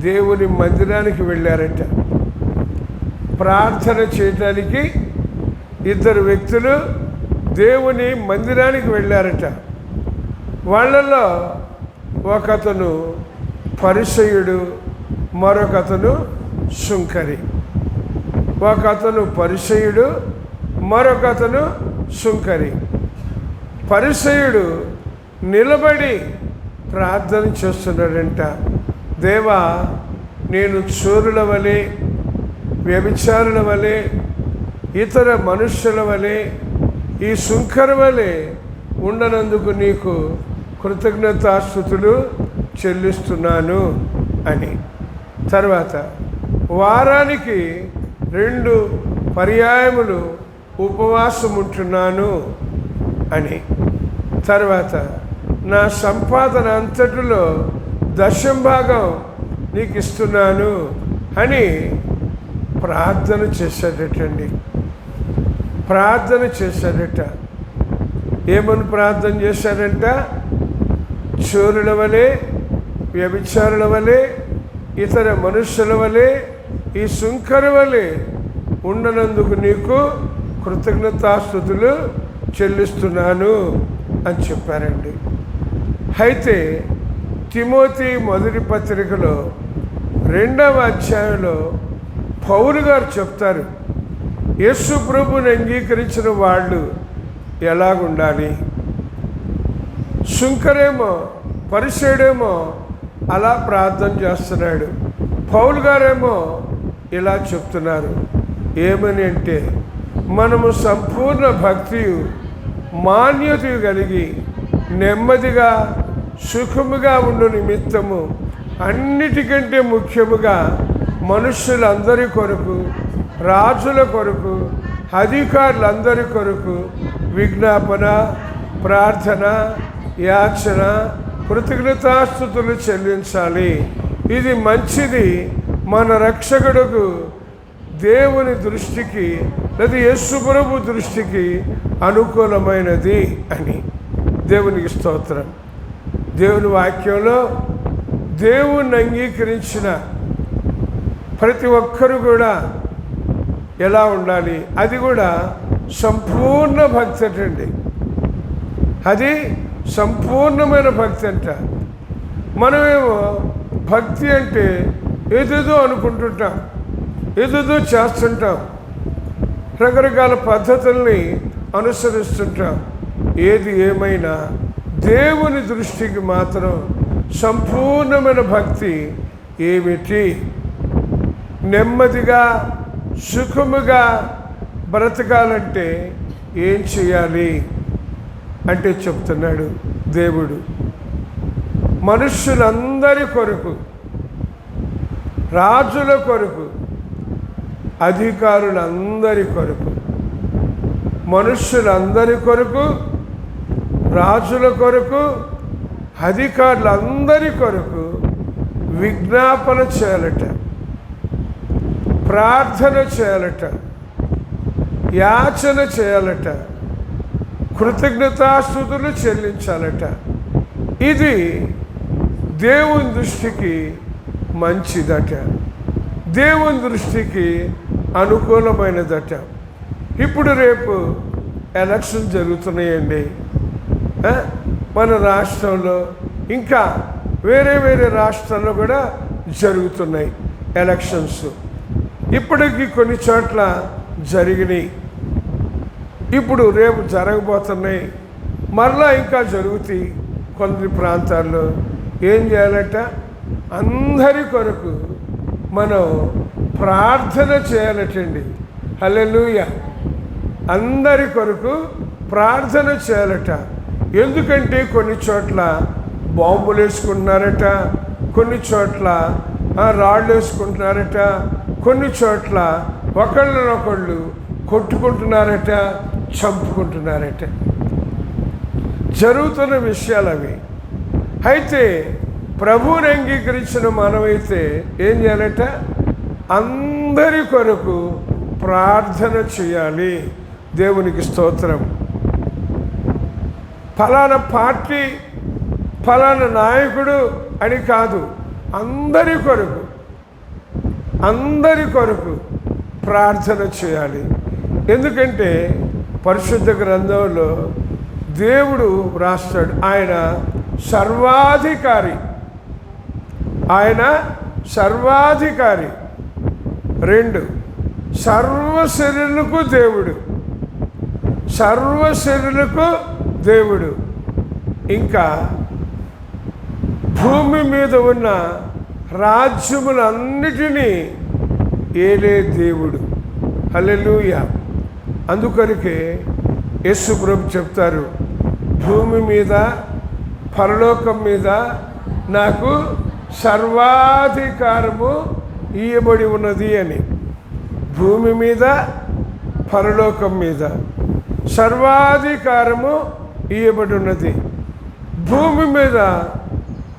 దేవుని మందిరానికి వెళ్ళారట. ప్రార్థన చేయటానికి 2 వ్యక్తులు దేవుని మందిరానికి వెళ్ళారట. వాళ్ళలో ఒకతను పరిసయ్యుడు, మరొకతను సుంకరి. ఒకతను పరిసయ్యుడు, మరొకతను సుంకరి. పరిసయ్యుడు నిలబడి ప్రార్థన చేస్తున్నాడంట. దేవా, నేను చోరుల వలె, వ్యభిచారుల వలె, ఇతర మనుష్యుల వలె, ఈ సుంకర వలె ఉండనందుకు నీకు కృతజ్ఞతాస్తుతులు చెల్లిస్తున్నాను అని. తర్వాత వారానికి 2 పర్యాయములు ఉపవాసం ఉంటున్నాను అని. తర్వాత నా సంపాదన అంతటిలో 10% నీకు ఇస్తున్నాను అని ప్రార్థన చేశాడటండి. ప్రార్థన చేశాడట. ఏమని ప్రార్థన చేశాడంట? చోరుల వలె, వ్యభిచారుల వలె, ఇతర మనుష్యుల వలె, ఈ సుంకర వలె ఉండనందుకు నీకు కృతజ్ఞతాస్తుతులు చెల్లిస్తున్నాను అని చెప్పారండి. అయితే తిమోతి మొదటి పత్రికలో 2వ అధ్యాయంలో పౌలు గారు చెప్తారు, యేసు ప్రభువుని అంగీకరించిన వాళ్ళు ఎలాగుండాలి. సుంకరేమో, పరిసయ్యుడేమో అలా ప్రార్థన చేస్తున్నాడు. పౌలు గారేమో ఇలా చెప్తున్నారు. ఏమని అంటే, మనము సంపూర్ణ భక్తియు మాన్యతయు కలిగి నెమ్మదిగా సుఖముగా ఉండు నిమిత్తము అన్నిటికంటే ముఖ్యముగా మనుష్యులందరి కొరకు, రాజుల కొరకు, అధికారులందరి కొరకు విజ్ఞాపన, ప్రార్థన, యాచన, కృతజ్ఞతాస్తుతులు చెల్లించాలి. ఇది మంచిది, మన రక్షకుడుకు దేవుని దృష్టికి, లేదా యేసు ప్రభు దృష్టికి అనుకూలమైనది అని. దేవునికి స్తోత్రం. దేవుని వాక్యంలో దేవుణ్ణి అంగీకరించిన ప్రతి ఒక్కరు కూడా ఎలా ఉండాలి? అది కూడా సంపూర్ణ భక్తి అండి. అది సంపూర్ణమైన భక్తి అంట. మనమేమో భక్తి అంటే ఏదేదో అనుకుంటుంటాం, ఏదేదో చేస్తుంటాం, రకరకాల పద్ధతుల్ని అనుసరిస్తుంటాం. ఏది ఏమైనా దేవుని దృష్టికి మాత్రం సంపూర్ణమైన భక్తి ఏమిటి? నెమ్మదిగా సుఖముగా బ్రతకాలంటే ఏం చేయాలి అంటే చెప్తున్నాడు దేవుడు. మనుష్యులందరి కొరకు, రాజుల కొరకు, అధికారులందరి కొరకు, మనుష్యులందరి కొరకు, రాజుల కొరకు, అధికారులందరి కొరకు విజ్ఞాపన చేయాలట, ప్రార్థన చేయాలట, యాచన చేయాలట, కృతజ్ఞతాస్తుతులు చెల్లించాలట. ఇది దేవుని దృష్టికి మంచిదట, దేవుని దృష్టికి అనుకూలమైనదట. ఇప్పుడు రేపు ఎలక్షన్ జరుగుతున్నాయండి. మన రాష్ట్రంలో ఇంకా వేరే వేరే రాష్ట్రాల్లో కూడా జరుగుతున్నాయి ఎలక్షన్స్. ఇప్పటికీ కొన్ని చోట్ల జరిగినాయి, ఇప్పుడు రేపు జరగబోతున్నాయి, మరలా ఇంకా జరుగుతాయి. కొన్ని ప్రాంతాల్లో ఏం చేయాలట? అందరి కొరకు మనం ప్రార్థన చేయాలటండి. హల్లెలూయా! అందరి కొరకు ప్రార్థన చేయాలట. ఎందుకంటే కొన్ని చోట్ల బాంబులు వేసుకుంటున్నారట, కొన్ని చోట్ల రాళ్ళు వేసుకుంటున్నారట, కొన్ని చోట్ల ఒకళ్ళనొకళ్ళు కొట్టుకుంటున్నారట, చంపుకుంటున్నారట. జరుగుతున్న విషయాలు అవి. అయితే ప్రభువుని అంగీకరించిన మనమైతే ఏం చేయాలట? అందరి కొరకు ప్రార్థన చేయాలి. దేవునికి స్తోత్రం. ఫలానా పార్టీ, ఫలానా నాయకుడు అని కాదు, అందరి కొరకు, అందరి కొరకు ప్రార్థన చేయాలి. ఎందుకంటే పరిశుద్ధ గ్రంథంలో దేవుడు రాస్తాడు, ఆయన సర్వాధికారి, ఆయన సర్వాధికారి. 2, సర్వశరీరులకు దేవుడు, సర్వశరీరులకు దేవుడు. ఇంకా భూమి మీద ఉన్న రాజ్యములన్నిటినీ ఏలే దేవుడు. హల్లెలూయా! అందుకొరకే యేసు ప్రభు చెప్తారు, భూమి మీద పరలోకం మీద నాకు సర్వాధికారము ఇయ్యబడి ఉన్నది అని. భూమి మీద పరలోకం మీద సర్వాధికారము ఇయ్యబడి ఉన్నది. భూమి మీద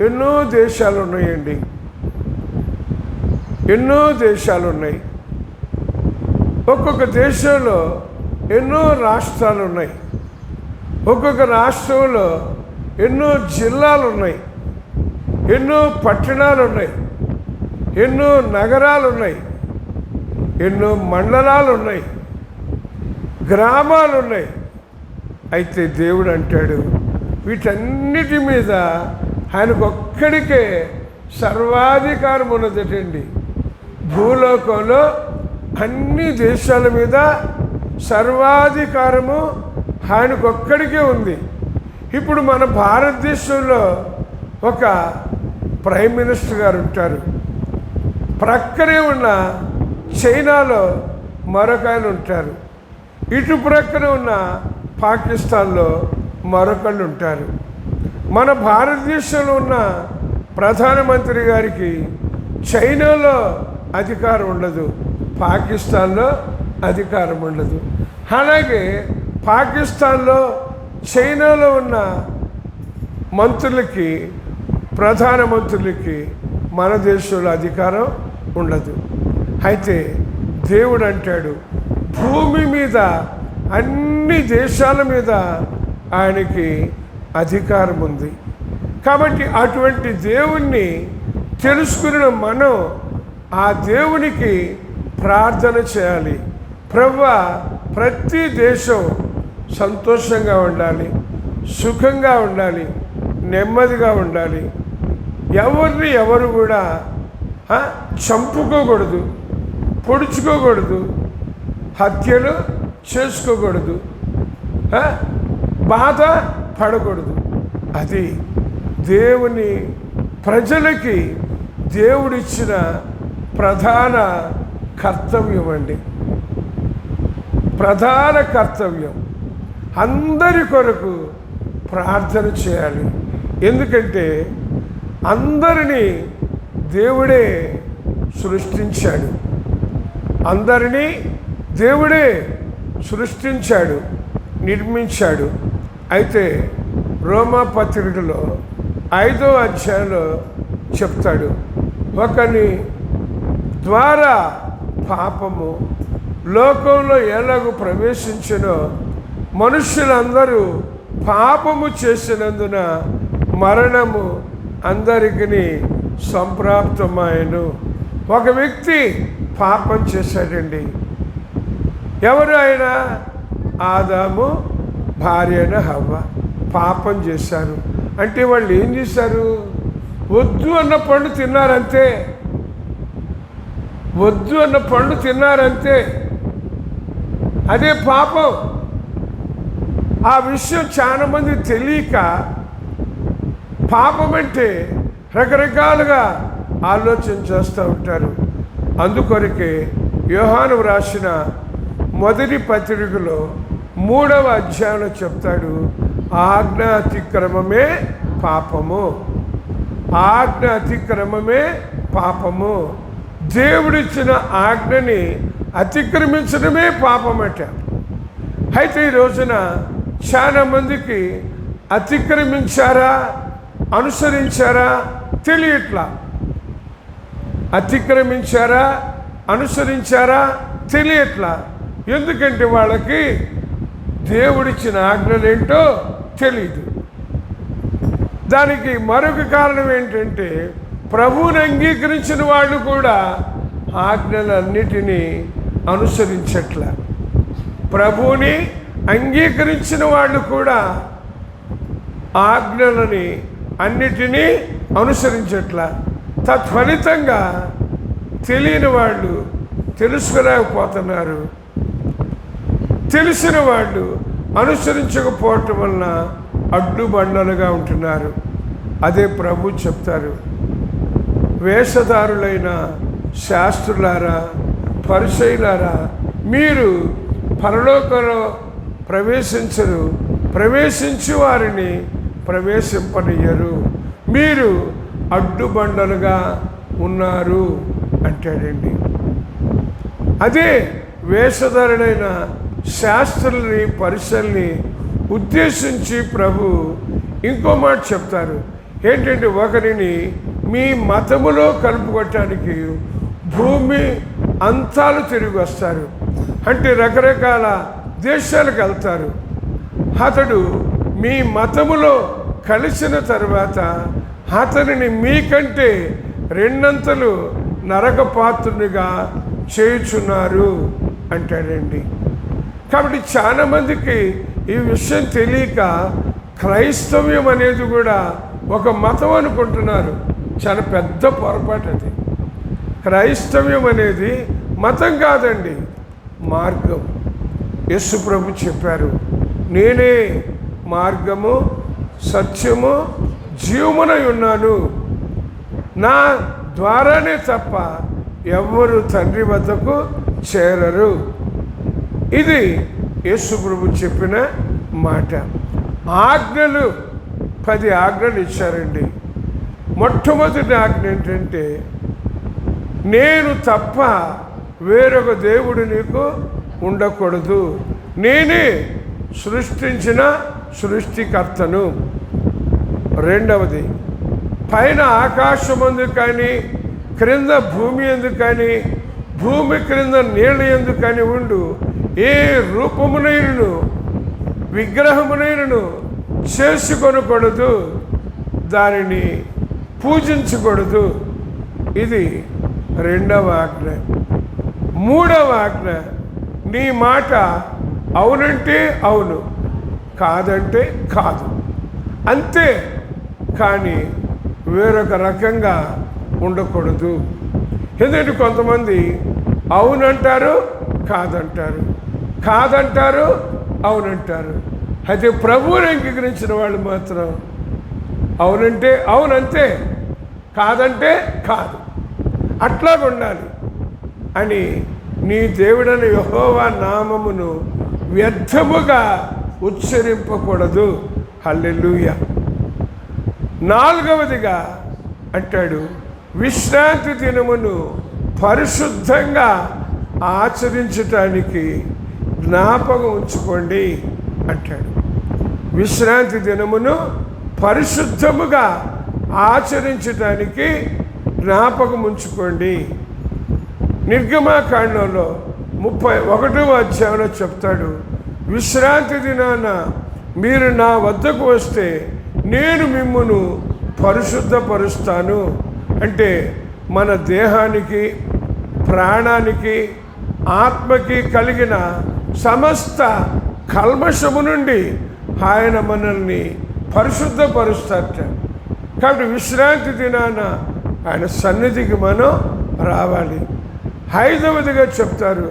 ఎన్నో దేశాలు ఉన్నాయండి, ఎన్నో దేశాలు ఉన్నాయి. ఒక్కొక్క దేశంలో ఎన్నో రాష్ట్రాలు ఉన్నాయి, ఒక్కొక్క రాష్ట్రంలో ఎన్నో జిల్లాలు ఉన్నాయి, ఎన్నో పట్టణాలు ఉన్నాయి, ఎన్నో నగరాలు ఉన్నాయి, ఎన్నో మండలాలు ఉన్నాయి, గ్రామాలు ఉన్నాయి. అయితే దేవుడు అంటాడు, వీటన్నిటి మీద ఆయనకు ఒక్కడికే సర్వాధికారం ఉన్నదటండి. భూలోకంలో అన్ని దేశాల మీద సర్వాధికారము ఆయనకు ఒక్కడికే ఉంది. ఇప్పుడు మన భారతదేశంలో ఒక ప్రైమ్ మినిస్టర్ గారు ఉంటారు, ప్రక్కనే ఉన్న చైనాలో మరొక ఆయన ఉంటారు, ఇటు ప్రక్కన ఉన్న పాకిస్తాన్లో మరొకళ్ళు ఉంటారు. మన భారతదేశంలో ఉన్న ప్రధానమంత్రి గారికి చైనాలో అధికారం ఉండదు, పాకిస్తాన్లో అధికారం ఉండదు. అలాగే పాకిస్తాన్లో చైనాలో ఉన్న మంత్రులకి, ప్రధానమంత్రులకి మన దేశంలో అధికారం ఉండదు. అయితే దేవుడు అంటాడు, భూమి మీద అన్ని దేశాల మీద ఆయనకి అధికారం ఉంది. కాబట్టి అటువంటి దేవుణ్ణి తెలుసుకున్న మనం ఆ దేవునికి ప్రార్థన చేయాలి. ప్రభువా, ప్రతి దేశం సంతోషంగా ఉండాలి, సుఖంగా ఉండాలి, నెమ్మదిగా ఉండాలి. ఎవరిని ఎవరు కూడా చంపుకోకూడదు, పొడుచుకోకూడదు, హత్యలు చేసుకోకూడదు, బాధ పడకూడదు. అది దేవుని ప్రజలకి దేవుడిచ్చిన ప్రధాన కర్తవ్యం అండి. ప్రధాన కర్తవ్యం అందరి కొరకు ప్రార్థన చేయాలి. ఎందుకంటే అందరినీ దేవుడే సృష్టించాడు, అందరినీ దేవుడే సృష్టించాడు, నిర్మించాడు. అయితే రోమా పత్రికలో 5వ అధ్యాయంలో చెప్తాడు, ఒకని ద్వారా పాపము లోకంలో ఎలాగూ ప్రవేశించినో మనుషులందరూ పాపము చేసినందున మరణము అందరికీ సంప్రాప్తమాయను. ఒక వ్యక్తి పాపం చేశాడండి. ఎవరు ఆయన? ఆదాము భార్య అయిన హవ్వ పాపం చేశారు. అంటే వాళ్ళు ఏం చేశారు? వద్దు అన్న పండు తిన్నారంతే, వద్దు అన్న పండు తిన్నారంతే. అదే పాపం. ఆ విషయం చాలా మంది తెలియక పాపం అంటే రకరకాలుగా ఆలోచన చేస్తూ ఉంటారు. అందుకొరకే యోహాను రాసిన మొదటి పత్రికలో 3వ అధ్యాయంలో చెప్తాడు, ఆజ్ఞ అతిక్రమమే పాపము, ఆజ్ఞ అతిక్రమమే పాపము. దేవుడిచ్చిన ఆజ్ఞని అతిక్రమించడమే పాపమట. అయితే ఈ రోజున చాలా మందికి అతిక్రమించారా అనుసరించారా తెలియట్లా. అతిక్రమించారా అనుసరించారా తెలియట్లా. ఎందుకంటే వాళ్ళకి దేవుడిచ్చిన ఆజ్ఞలేంటో తెలియదు. దానికి మరొక కారణం ఏంటంటే ప్రభువుని అంగీకరించిన వాళ్ళు కూడా ఆజ్ఞలన్నిటినీ అనుసరించట్ల. ప్రభువుని అంగీకరించిన వాళ్ళు కూడా ఆజ్ఞలని అన్నిటినీ అనుసరించట్ల. తత్ఫలితంగా తెలియని వాళ్ళు తెలుసుకోలేకపోతున్నారు, తెలిసిన వాళ్ళు అనుసరించకపోవటం వలన అడ్డుబండలుగా ఉంటున్నారు. అదే ప్రభు చెప్తారు, వేషధారులైన శాస్త్రులారా పరిసయ్యులారా, మీరు పరలోకంలో ప్రవేశించరు, ప్రవేశించి వారిని ప్రవేశింపనియ్యరు, మీరు అడ్డుబండలుగా ఉన్నారు అంటాడండి. అదే వేషధారులైన శాస్త్రుల్ని పరిసయ్యుల్ని ఉద్దేశించి ప్రభు ఇంకో మాట చెప్తారు. ఏంటంటే ఒకరిని మీ మతములో కలుపుకోవటానికి భూమి అంతాలు తిరిగి వస్తారు. అంటే రకరకాల దేశాలకు వెళ్తారు. అతడు మీ మతములో కలిసిన తర్వాత అతనిని మీకంటే 2 అంతలు నరకపాత్రునిగా చేయుచున్నారు అంటాడండి. కాబట్టి చాలామందికి ఈ విషయం తెలియక క్రైస్తవ్యం అనేది కూడా ఒక మతం అనుకుంటున్నారు. చాలా పెద్ద పొరపాటు అది. క్రైస్తవ్యం అనేది మతం కాదండి, మార్గం. యేసు ప్రభు చెప్పారు, నేనే మార్గము సత్యము జీవమునై ఉన్నాను, నా ద్వారానే తప్ప ఎవ్వరు తండ్రి వద్దకు చేరరు. ఇది యేసు ప్రభు చెప్పిన మాట. ఆజ్ఞలు 10 ఆజ్ఞలు ఇచ్చారండి. మొట్టమొదటి ఆజ్ఞ ఏంటంటే, నేను తప్ప వేరొక దేవుడు నీకు ఉండకూడదు, నేనే సృష్టించిన సృష్టికర్తను. రెండవది, పైన ఆకాశం ఎందుకు కానీ క్రింద భూమి ఎందుకు కానీ భూమి క్రింద నీళ్ళ ఎందుకు కానీ ఉండు ఏ రూపమునైనను విగ్రహమునైనను చేసుకొనకూడదు, దానిని పూజించకూడదు. ఇది రెండవ ఆజ్ఞ. మూడవ ఆజ్ఞ, నీ మాట అవునంటే అవును, కాదంటే కాదు, అంతే. కానీ వేరొక రకంగా ఉండకూడదు. ఎందుకంటే కొంతమంది అవునంటారు, కాదంటారు, కాదంటారు, అవునంటారు. అయితే ప్రభువుని అంగీకరించిన వాళ్ళు మాత్రం అవునంటే అవునంతే, కాదంటే కాదు, అట్లా ఉండాలి అని నీ దేవుడైన యెహోవా నామమును వ్యర్థముగా ఉచ్చరింపకూడదు. హల్లెలూయా. 4వదిగా అంటాడు, విశ్రాంతి దినమును పరిశుద్ధంగా ఆచరించటానికి జ్ఞాపకం ఉంచుకోండి అంటాడు. విశ్రాంతి దినమును పరిశుద్ధముగా ఆచరించటానికి జ్ఞాపకం ఉంచుకోండి. నిర్గమాకాండంలో 31వ అధ్యాయంలో చెప్తాడు, విశ్రాంతి దినాన మీరు నా వద్దకు వస్తే నేను మిమ్మును పరిశుద్ధపరుస్తాను. అంటే మన దేహానికి, ప్రాణానికి, ఆత్మకి కలిగిన సమస్త కల్మషము నుండి ఆయన మనల్ని పరిశుద్ధపరుస్తారట. కాబట్టి విశ్రాంతి దినాన ఆయన సన్నిధికి మనం రావాలి. 5వదిగా చెప్తారు,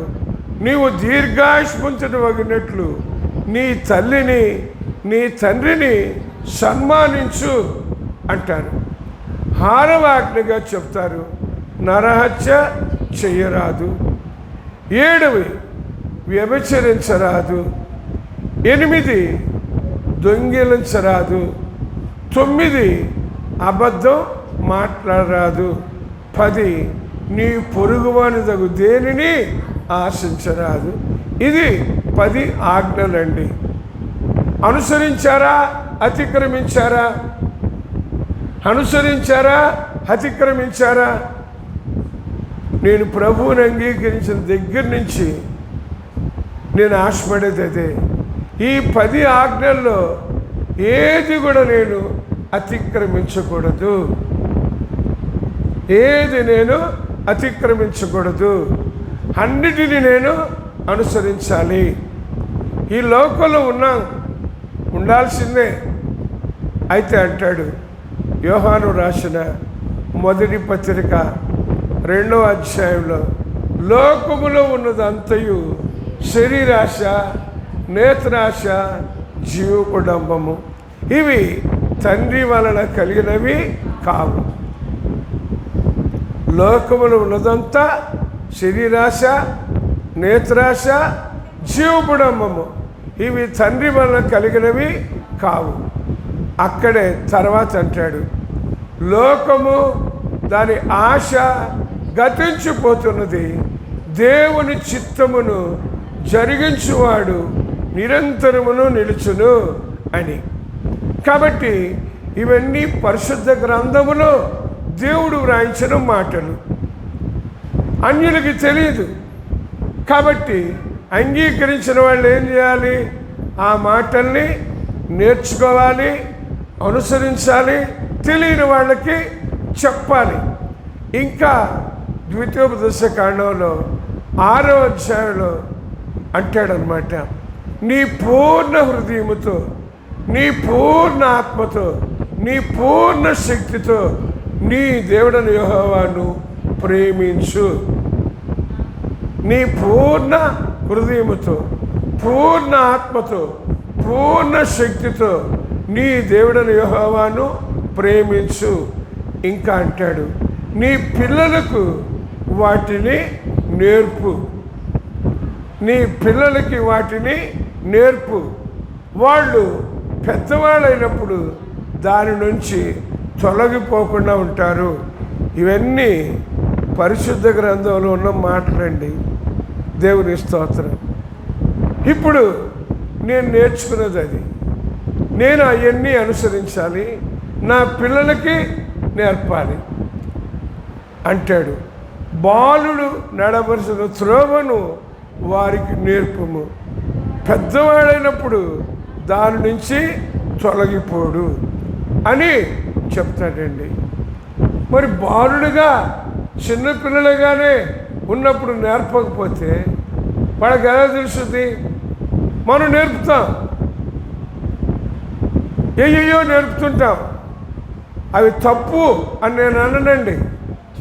నీవు దీర్ఘాయుష్మంతుడవగినట్లు నీ తల్లిని నీ తండ్రిని సన్మానించు అంటారు. 6వ ఆజ్ఞగా చెప్తారు, నరహత్య చెయ్యరాదు. 7 వ్యభిచరించరాదు. 8 దొంగిలించరాదు. 9 అబద్ధం మాట్లాడరాదు. 10 నీ పొరుగువాని తగు దేనిని ఆశించరాదు. ఇది 10 ఆజ్ఞలండి. అనుసరించారా, అతిక్రమించారా? అనుసరించారా, అతిక్రమించారా? నేను ప్రభువుని అంగీకరించిన దగ్గర నుంచి నేను ఆశపడేది అదే. ఈ 10 ఆజ్ఞల్లో ఏది కూడా నేను అతిక్రమించకూడదు. ఏది నేను అతిక్రమించకూడదు. అన్నిటినీ నేను అనుసరించాలి. ఈ లోకంలో ఉండాల్సిందే. అయితే అంటాడు, యోహాను రాసిన మొదటి పత్రిక 2వ అధ్యాయంలో, లోకములో ఉన్నదంతయు శరీరాశ, నేత్రాశ, జీవకుడంబము, ఇవి తండ్రి వలన కలిగినవి కావు. లోకములో ఉన్నదంతా శరీరాశ, నేత్రాశ, జీవకుడంబము, ఇవి తండ్రి వలన కలిగినవి కావు. అక్కడే తర్వాత అంటాడు, లోకము దాని ఆశ గతించిపోతున్నది, దేవుని చిత్తమును జరిగించువాడు నిరంతరమును నిలుచును అని. కాబట్టి ఇవన్నీ పరిశుద్ధ గ్రంథములో దేవుడు వ్రాయించిన మాటలు. అన్యులకి తెలియదు. కాబట్టి అంగీకరించిన వాళ్ళు ఏం చేయాలి? ఆ మాటల్ని నేర్చుకోవాలి, అనుసరించాలి, తెలియని వాళ్ళకి చెప్పాలి. ఇంకా ద్వితీయోపదేశ కాండంలో 6వ అధ్యాయంలో అంటాడనమాట, నీ పూర్ణ హృదయముతో, నీ పూర్ణ ఆత్మతో, నీ పూర్ణ శక్తితో నీ దేవుడైన యెహోవాను ప్రేమించు. నీ పూర్ణ హృదయముతో, పూర్ణ ఆత్మతో, పూర్ణ శక్తితో నీ దేవుడైన యెహోవాను ప్రేమించు. ఇంకా అంటాడు, నీ పిల్లలకు వాటిని నేర్పు. నీ పిల్లలకి వాటిని నేర్పు. వాళ్ళు పెద్దవాళ్ళైనప్పుడు దాని నుంచి తొలగిపోకుండా ఉంటారు. ఇవన్నీ పరిశుద్ధ గ్రంథంలో ఉన్న మాటలండి. దేవుని స్తోత్రం. ఇప్పుడు నేను నేర్చుకున్నది అది. నేను అవన్నీ అనుసరించాలి, నా పిల్లలకి నేర్పాలి అంటాడు. బాలుడు నడవలసిన త్రోవను వారికి నేర్పుము, పెద్దవాడైనప్పుడు దాని నుంచి తొలగిపోడు అని చెప్తాడండి. మరి బాలుడుగా చిన్నపిల్లలుగానే ఉన్నప్పుడు నేర్పకపోతే వాళ్ళకి ఎలా తెలుస్తుంది? మనం నేర్పుతాం, ఏయో నేర్పుతుంటాం. అవి తప్పు అని నేను అననండి,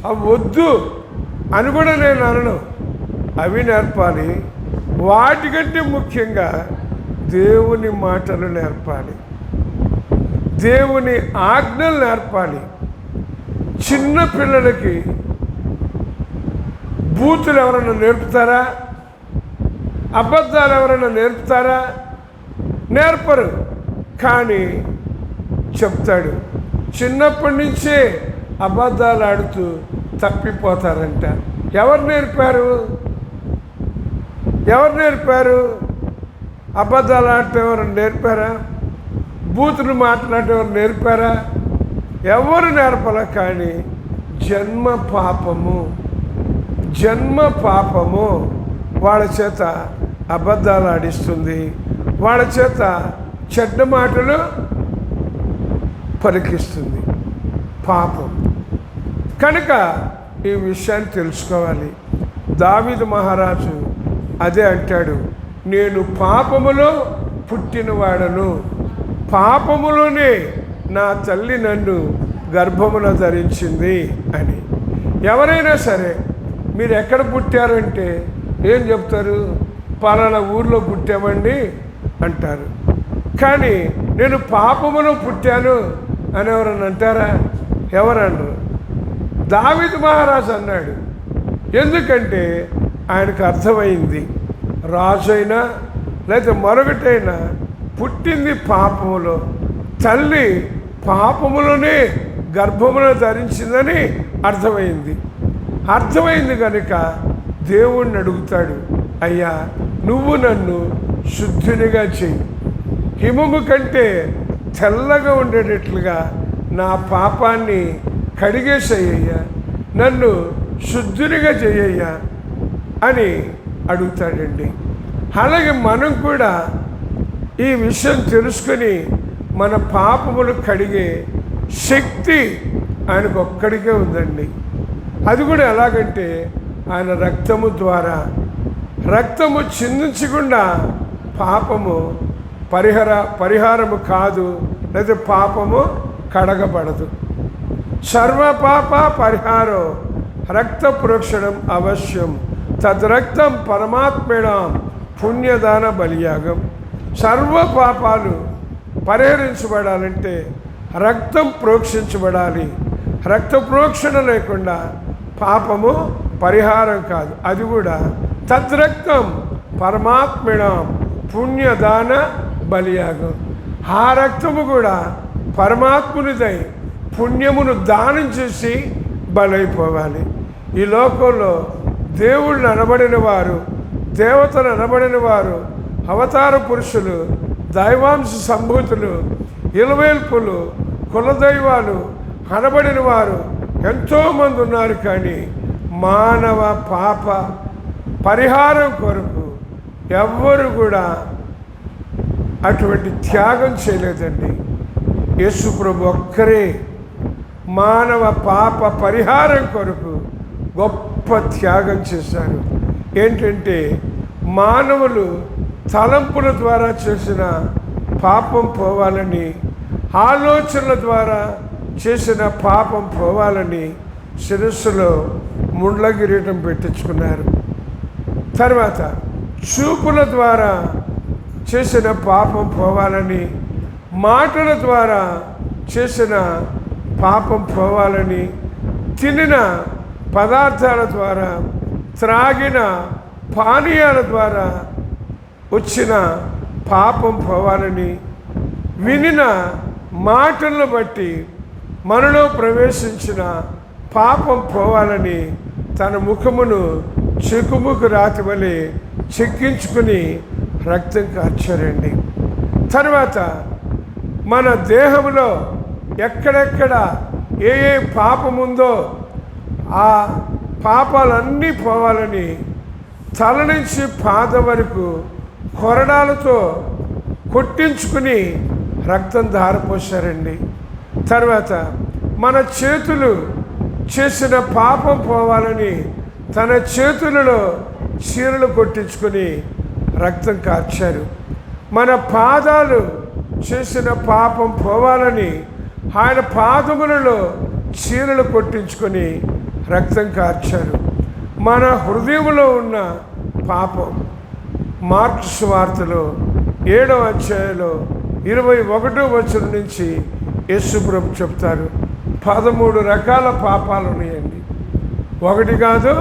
అవి వద్దు అని కూడా నేను అనను. అవి నేర్పాలి. వాటికంటే ముఖ్యంగా దేవుని మాటలు నేర్పాలి, దేవుని ఆజ్ఞలు నేర్పాలి. చిన్న పిల్లలకి బూతులు ఎవరైనా నేర్పుతారా? అబద్ధాలు ఎవరైనా నేర్పుతారా? నేర్పరు. కానీ చెప్తాడు. చిన్నప్పటి నుంచే అబద్ధాలు ఆడుతూ తప్పిపోతారంట. ఎవరు నేర్పారు? అబద్ధాలు ఆడటం ఎవరు నేర్పారా? బూతులు మాట్లాడటం ఎవరు నేర్పారా? ఎవరు నేర్పల. కానీ జన్మ పాపము వాళ్ళ చేత అబద్ధాలు ఆడిస్తుంది, వాళ్ళ చేత చెడ్డ మాటలు పలికిస్తుంది. పాపం కనుక ఈ విషయాన్ని తెలుసుకోవాలి. దావీదు మహారాజు అదే అంటాడు, నేను పాపములో పుట్టినవాడను, పాపములోనే నా తల్లి నన్ను గర్భమున ధరించింది అని. ఎవరైనా సరే మీరు ఎక్కడ పుట్టారంటే ఏం చెప్తారు? పలానా ఊర్లో పుట్టామండి అంటారు. కానీ నేను పాపములో పుట్టాను అని ఎవరన్నా అంటారా? ఎవరన్నారు? దావీదు మహారాజు అన్నాడు. ఎందుకంటే ఆయనకు అర్థమైంది, రాజైనా లేదా మరొకటైనా పుట్టింది పాపములో, తల్లి పాపములోనే గర్భములో ధరించిందని అర్థమైంది కనుక దేవుణ్ణి అడుగుతాడు, అయ్యా నువ్వు నన్ను శుద్ధునిగా చెయ్యి, హిమము కంటే తెల్లగా ఉండేటట్లుగా నా పాపాన్ని కడిగేసేయ్యా, నన్ను శుద్ధునిగా చెయ్యయ్యా అని అడుగుతాడండి. అలాగే మనం కూడా ఈ విషయం తెలుసుకొని మన పాపములు కడిగే శక్తి ఆయనకు ఒక్కడికే ఉందండి. అది కూడా ఎలాగంటే ఆయన రక్తము ద్వారా, రక్తము చిందించకుండా పాపము పరిహారము కాదు, లేదా పాపము కడగబడదు. సర్వపాప పరిహారం రక్త ప్రోక్షణం అవశ్యం, తద్రక్తం పరమాత్మేణం పుణ్యదాన బలియాగం. సర్వ పాపాలు పరిహరించబడాలంటే రక్తం ప్రోక్షించబడాలి. రక్త ప్రోక్షణ లేకుండా పాపము పరిహారం కాదు. అది కూడా తద్రక్తం పరమాత్మేణం పుణ్యదాన బలియాగం. ఆ రక్తము కూడా పరమాత్మునిదై పుణ్యమును దానం చేసి బలైపోవాలి. ఈ లోకంలో దేవుళ్ళు అనబడిన వారు, దేవతలు అనబడిన వారు, అవతార పురుషులు, దైవాంశ సంభూతులు, ఇలవేల్పులు, కులదైవాలు అనబడిన వారు ఎంతోమంది ఉన్నారు. కానీ మానవ పాప పరిహారం కొరకు ఎవ్వరు కూడా అటువంటి త్యాగం చేయలేదండి. యేసు ప్రభు ఒక్కరే మానవ పాప పరిహారం కొరకు గొప్ప త్యాగం చేశారు. ఏంటంటే మానవులు తలంపుల ద్వారా చేసిన పాపం పోవాలని, ఆలోచనల ద్వారా చేసిన పాపం పోవాలని శిరస్సులో ముండ్ల కిరీటం పెట్టించుకున్నారు. తర్వాత చూపుల ద్వారా చేసిన పాపం పోవాలని, మాటల ద్వారా చేసిన పాపం పోవాలని, తినిన పదార్థాల ద్వారా, త్రాగిన పానీయాల ద్వారా వచ్చిన పాపం పోవాలని, వినిన మాటలను బట్టి మనలో ప్రవేశించిన పాపం పోవాలని తన ముఖమును చెక్కుముకు రాతి వలె చెక్కించుకుని రక్తం కార్చారండి. తర్వాత మన దేహంలో ఎక్కడెక్కడ ఏ పాపం ఉందో ఆ పాపాలన్నీ పోవాలని తల నుంచి పాదం వరకు కొరడాలతో కొట్టించుకుని రక్తం ధారపోశారండి. తర్వాత మన చేతులు చేసిన పాపం పోవాలని తన చేతులలో చీరలు కొట్టించుకొని రక్తం కార్చారు. మన పాదాలు చేసిన పాపం పోవాలని ఆయన పాదములలో చీరలు కొట్టించుకొని రక్తం కార్చారు. మన హృదయంలో ఉన్న పాపం మార్కు సువార్తలో 7వ అధ్యాయంలో 21వ వచనం నుంచి యేసు ప్రభు చెప్తారు. 13 రకాల పాపాలు ఉన్నాయండి. 1 కాదు,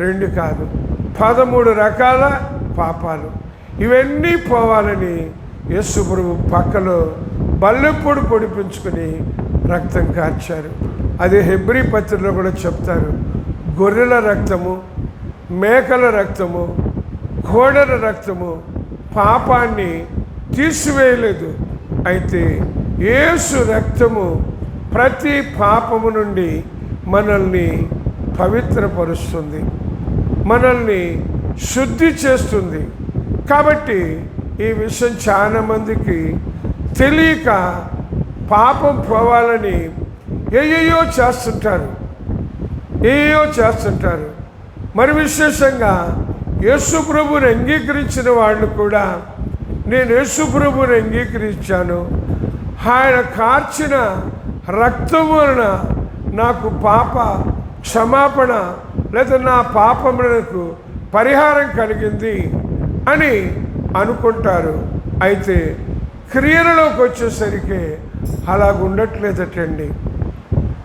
2 కాదు, 13 రకాల పాపాలు. ఇవన్నీ పోవాలని యేసు ప్రభు పక్కలో బల్లెపొడి పొడిపించుకొని రక్తం కార్చారు. అదే హెబ్రీ పత్రికలో కూడా చెప్తారు. గొర్రెల రక్తము, మేకల రక్తము, కోడల రక్తము పాపాన్ని తీసివేయలేదు. అయితే యేసు రక్తము ప్రతి పాపము నుండి మనల్ని పవిత్రపరుస్తుంది, మనల్ని శుద్ధి చేస్తుంది. కాబట్టి ఈ విషయం చాలామందికి తెలియక పాపం పోవాలని ఏయో చేస్తుంటారు. మరి విశేషంగా యేసు ప్రభువుని అంగీకరించిన వాళ్ళు కూడా, నేను యేసు ప్రభువుని అంగీకరించాను, ఆయన కార్చిన రక్తం వలన నాకు పాప క్షమాపణ లేదా నా పాపములకు పరిహారం కలిగింది అని అనుకుంటారు. అయితే క్రియలలోకి వచ్చేసరికి అలాగుండట్లేదటండి.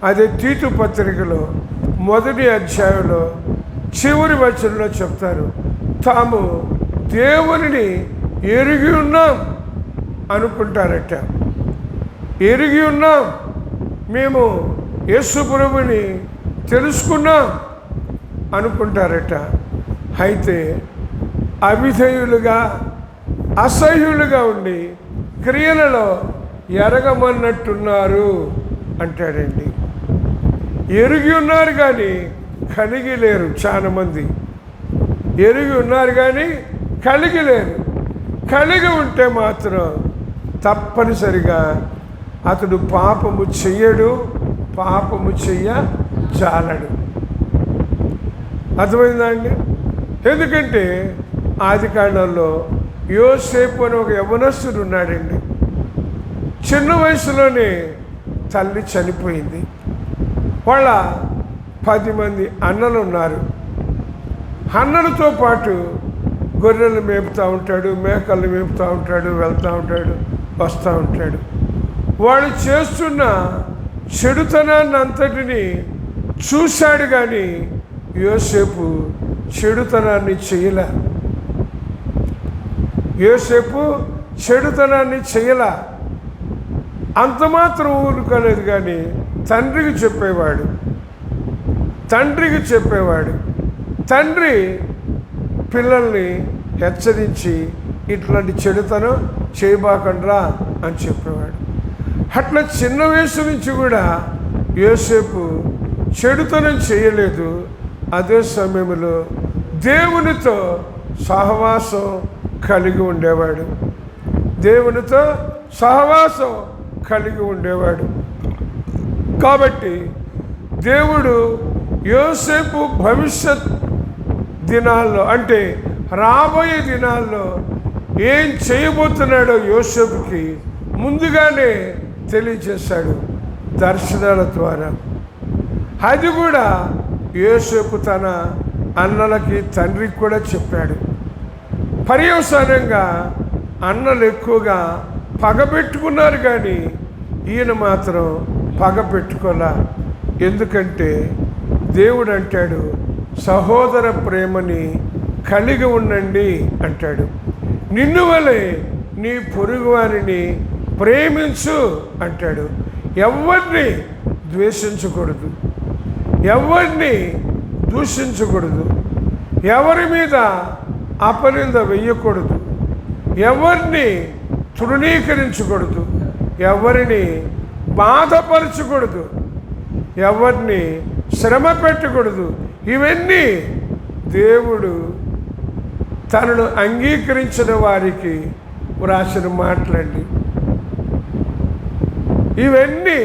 అదే తీతు పత్రికలో 1వ అధ్యాయంలో చివరి వచనంలో చెప్తారు. తాము దేవునిని ఎరిగి ఉన్నాం అనుకుంటారట. ఎరిగి ఉన్నాం, మేము యేసు ప్రభువుని తెలుసుకున్నాం అనుకుంటారట. అయితే అవిధేయులుగా అసహ్యులుగా ఉండి క్రియలలో ఎరగమన్నట్టున్నారు అంటాడండి. ఎరిగి ఉన్నారు కానీ కలిగి లేరు. చాలామంది ఎరిగి ఉన్నారు కానీ కలిగి లేరు. కలిగి ఉంటే మాత్రం తప్పనిసరిగా అతడు పాపము చెయ్యడు, పాపము జాలడు. అర్థమైందా అండి? ఎందుకంటే ఆదికాండంలో యోసేపు అని ఒక యవనస్తుడు ఉన్నాడండి. చిన్న వయసులోనే తల్లి చనిపోయింది. వాళ్ళ 10 మంది అన్నలు ఉన్నారు. అన్నలతో పాటు గొర్రెలు మేపుతూ ఉంటాడు, మేకలు మేపుతూ ఉంటాడు, వెళ్తూ ఉంటాడు, వస్తూ ఉంటాడు. వాళ్ళు చేస్తున్న చెడుతనాన్ని అంతటిని చూశాడు కానీ యోసేపు చెడుతనాన్ని చేయలే. యోసేపు చెడుతనాన్ని చేయలే. అంత మాత్రం ఊరుకోలేదు కానీ తండ్రికి చెప్పేవాడు. తండ్రి పిల్లల్ని హెచ్చరించి ఇట్లాంటి చెడుతనం చేయబాకండ్రా అని చెప్పేవాడు. అట్లా చిన్న వయసు నుంచి కూడా యోసేపు చెడుతనం చేయలేదు. అదే సమయంలో దేవునితో సహవాసం కలిగి ఉండేవాడు. కాబట్టి దేవుడు యోసేపు భవిష్యత్ దినాల్లో, అంటే రాబోయే దినాల్లో ఏం చేయబోతున్నాడో యోసేపుకి ముందుగానే తెలియజేశాడు దర్శనాల ద్వారా. అది కూడా యోసేపు తన అన్నలకి తండ్రికి కూడా చెప్పాడు. పర్యవసానంగా అన్నలు ఎక్కువగా పగబెట్టుకున్నారు కానీ ఈయన మాత్రం పగబెట్టుకోలే. ఎందుకంటే దేవుడు అంటాడు, సహోదర ప్రేమని కలిగి ఉండండి అంటాడు. నిన్ను వలె నీ పొరుగు వారిని ప్రేమించు అంటాడు. ఎవరిని ద్వేషించకూడదు, ఎవరిని దూషించకూడదు, ఎవరి మీద అపనింద వెయ్యకూడదు, ఎవరిని తృణీకరించకూడదు, ఎవరిని బాధపరచకూడదు, ఎవరిని శ్రమ పెట్టకూడదు. ఇవన్నీ దేవుడు తనను అంగీకరించిన వారికి వ్రాసిన మాటలండి. ఇవన్నీ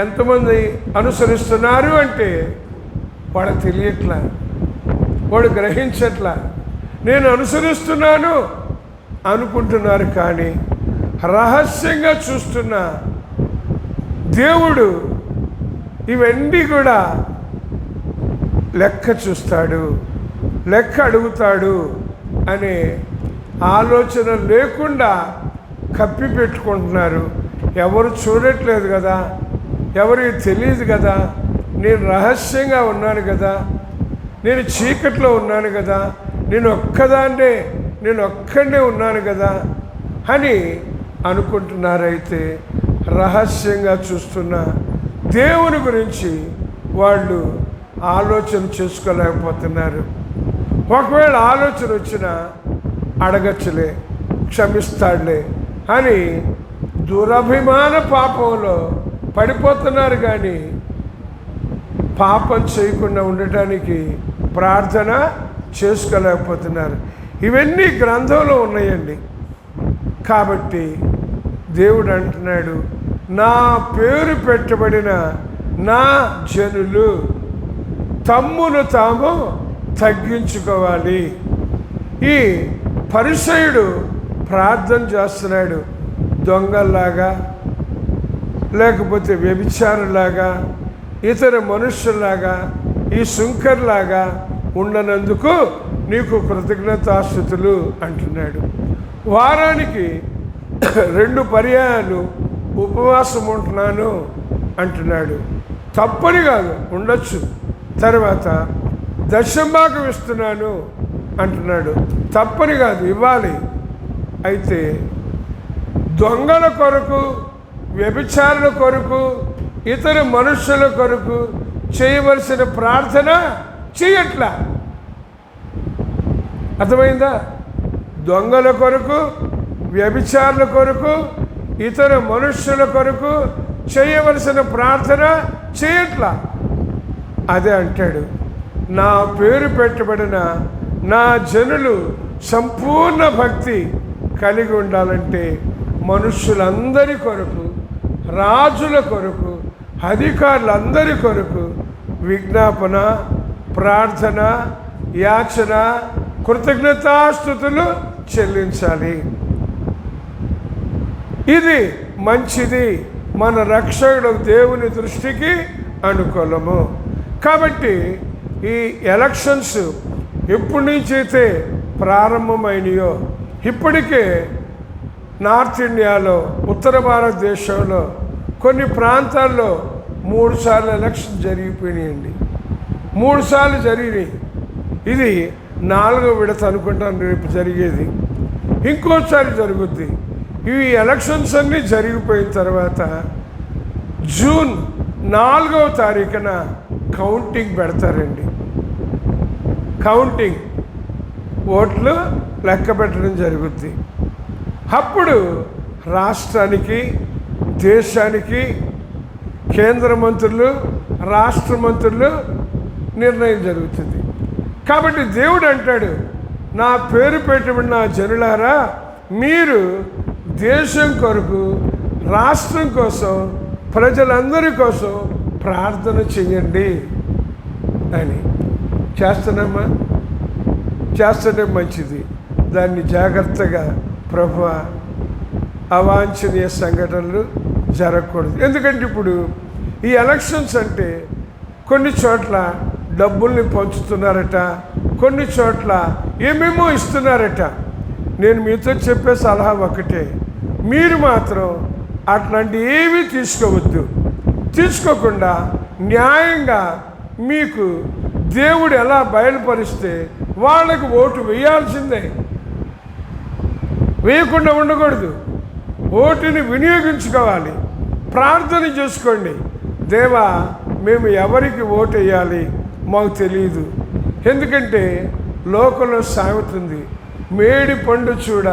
ఎంతమంది అనుసరిస్తున్నారు అంటే వాళ్ళకి తెలియట్లా. వాడు గ్రహించట్లా. నేను అనుసరిస్తున్నాను అనుకుంటున్నారు, కానీ రహస్యంగా చూస్తున్న దేవుడు ఇవన్నీ కూడా లెక్క చూస్తాడు, లెక్క అడుగుతాడు అనే ఆలోచన లేకుండా కప్పి పెట్టుకుంటున్నారు. ఎవరు చూడట్లేదు కదా, ఎవరికి తెలియదు కదా, నేను రహస్యంగా ఉన్నాను కదా, నేను చీకట్లో ఉన్నాను కదా, నేను ఒక్కడే ఉన్నాను కదా అని అనుకుంటున్నారైతే రహస్యంగా చూస్తున్న దేవుని గురించి వాళ్ళు ఆలోచన చేసుకోలేకపోతున్నారు. ఒకవేళ ఆలోచన వచ్చినా అడగచ్చులే, క్షమిస్తాడులే అని దురభిమాన పాపంలో పడిపోతున్నారు. కానీ పాపం చేయకుండా ఉండటానికి ప్రార్థన చేసుకోలేకపోతున్నారు. ఇవన్నీ గ్రంథంలో ఉన్నాయండి. కాబట్టి దేవుడు అంటున్నాడు, నా పేరు పెట్టబడిన నా జనులు తమ్మును తాము తగ్గించుకోవాలి. ఈ పరిసయుడు ప్రార్థన చేస్తున్నాడు, దొంగల్లాగా లేకపోతే వ్యభిచారులాగా ఇతర మనుషుల్లాగా ఈ సుంకర్లాగా ఉండనందుకు నీకు కృతజ్ఞతాస్తుతులు అంటున్నాడు. వారానికి 2 పర్యాయాలు ఉపవాసం ఉంటున్నాను అంటున్నాడు. తప్పని కాదు, ఉండొచ్చు. తర్వాత దశంభాగం ఇస్తున్నాను అంటున్నాడు. తప్పని కాదు, ఇవ్వాలి. అయితే దొంగల కొరకు, వ్యభిచారుల కొరకు, ఇతర మనుషుల కొరకు చేయవలసిన ప్రార్థన చేయట్లా. అర్థమైందా? దొంగల కొరకు, వ్యభిచారుల కొరకు, ఇతర మనుష్యుల కొరకు చేయవలసిన ప్రార్థన చేయట్లా. అదే అంటాడు, నా పేరు పెట్టబడిన నా జనులు సంపూర్ణ భక్తి కలిగి ఉండాలంటే మనుష్యులందరి కొరకు, రాజుల కొరకు, అధికారులందరి కొరకు విజ్ఞాపన, ప్రార్థన, యాచన, కృతజ్ఞతాస్తుతులు చెల్లించాలి. ఇది మంచిది, మన రక్షకుడు దేవుని దృష్టికి అనుకూలము. కాబట్టి ఈ ఎలక్షన్స్ ఎప్పటి నుంచి అయితే ప్రారంభమైనయో ఇప్పటికే నార్త్ ఇండియాలో, ఉత్తర భారతదేశంలో కొన్ని ప్రాంతాల్లో 3 సార్లు ఎలక్షన్ జరిగిపోయినాయండి. 3 సార్లు జరిగినాయి. ఇది 4వ విడత అనుకుంటాను రేపు జరిగేది. ఇంకోసారి జరుగుద్ది. ఈ ఎలక్షన్స్ అన్నీ జరిగిపోయిన తర్వాత జూన్ 4వ తారీఖున కౌంటింగ్ పెడతారండి. కౌంటింగ్, ఓట్లు లెక్క పెట్టడం జరుగుద్ది. అప్పుడు రాష్ట్రానికి, దేశానికి కేంద్ర మంత్రులు, రాష్ట్ర మంత్రులు నిర్ణయం జరుగుతుంది. కాబట్టి దేవుడు అంటాడు, నా పేరు పెట్టబడిన జనులారా, మీరు దేశం కొరకు, రాష్ట్రం కోసం, ప్రజలందరి కోసం ప్రార్థన చెయ్యండి అని. చేస్తున్నామా? చేస్తేనే మంచిది. దాన్ని జాగ్రత్తగా, ప్రభువా అవాంఛనీయ సంఘటనలు జరగకూడదు. ఎందుకంటే ఇప్పుడు ఈ ఎలక్షన్స్ అంటే కొన్ని చోట్ల డబ్బుల్ని పంచుతున్నారట, కొన్ని చోట్ల ఏమేమో ఇస్తున్నారట. నేను మీతో చెప్పే సలహా ఒకటే, మీరు మాత్రం అట్లాంటి ఏమీ తీసుకోవద్దు. తీసుకోకుండా న్యాయంగా మీకు దేవుడు ఎలా బయలుపరిస్తే వాళ్ళకు ఓటు వేయాల్సిందే, వేయకుండా ఉండకూడదు. ఓటుని వినియోగించుకోవాలి. ప్రార్థన చేసుకోండి, దేవా మేము ఎవరికి ఓటు వేయాలి మాకు తెలియదు. ఎందుకంటే లోకంలో సాగుతుంది, మేడి పండు చూడ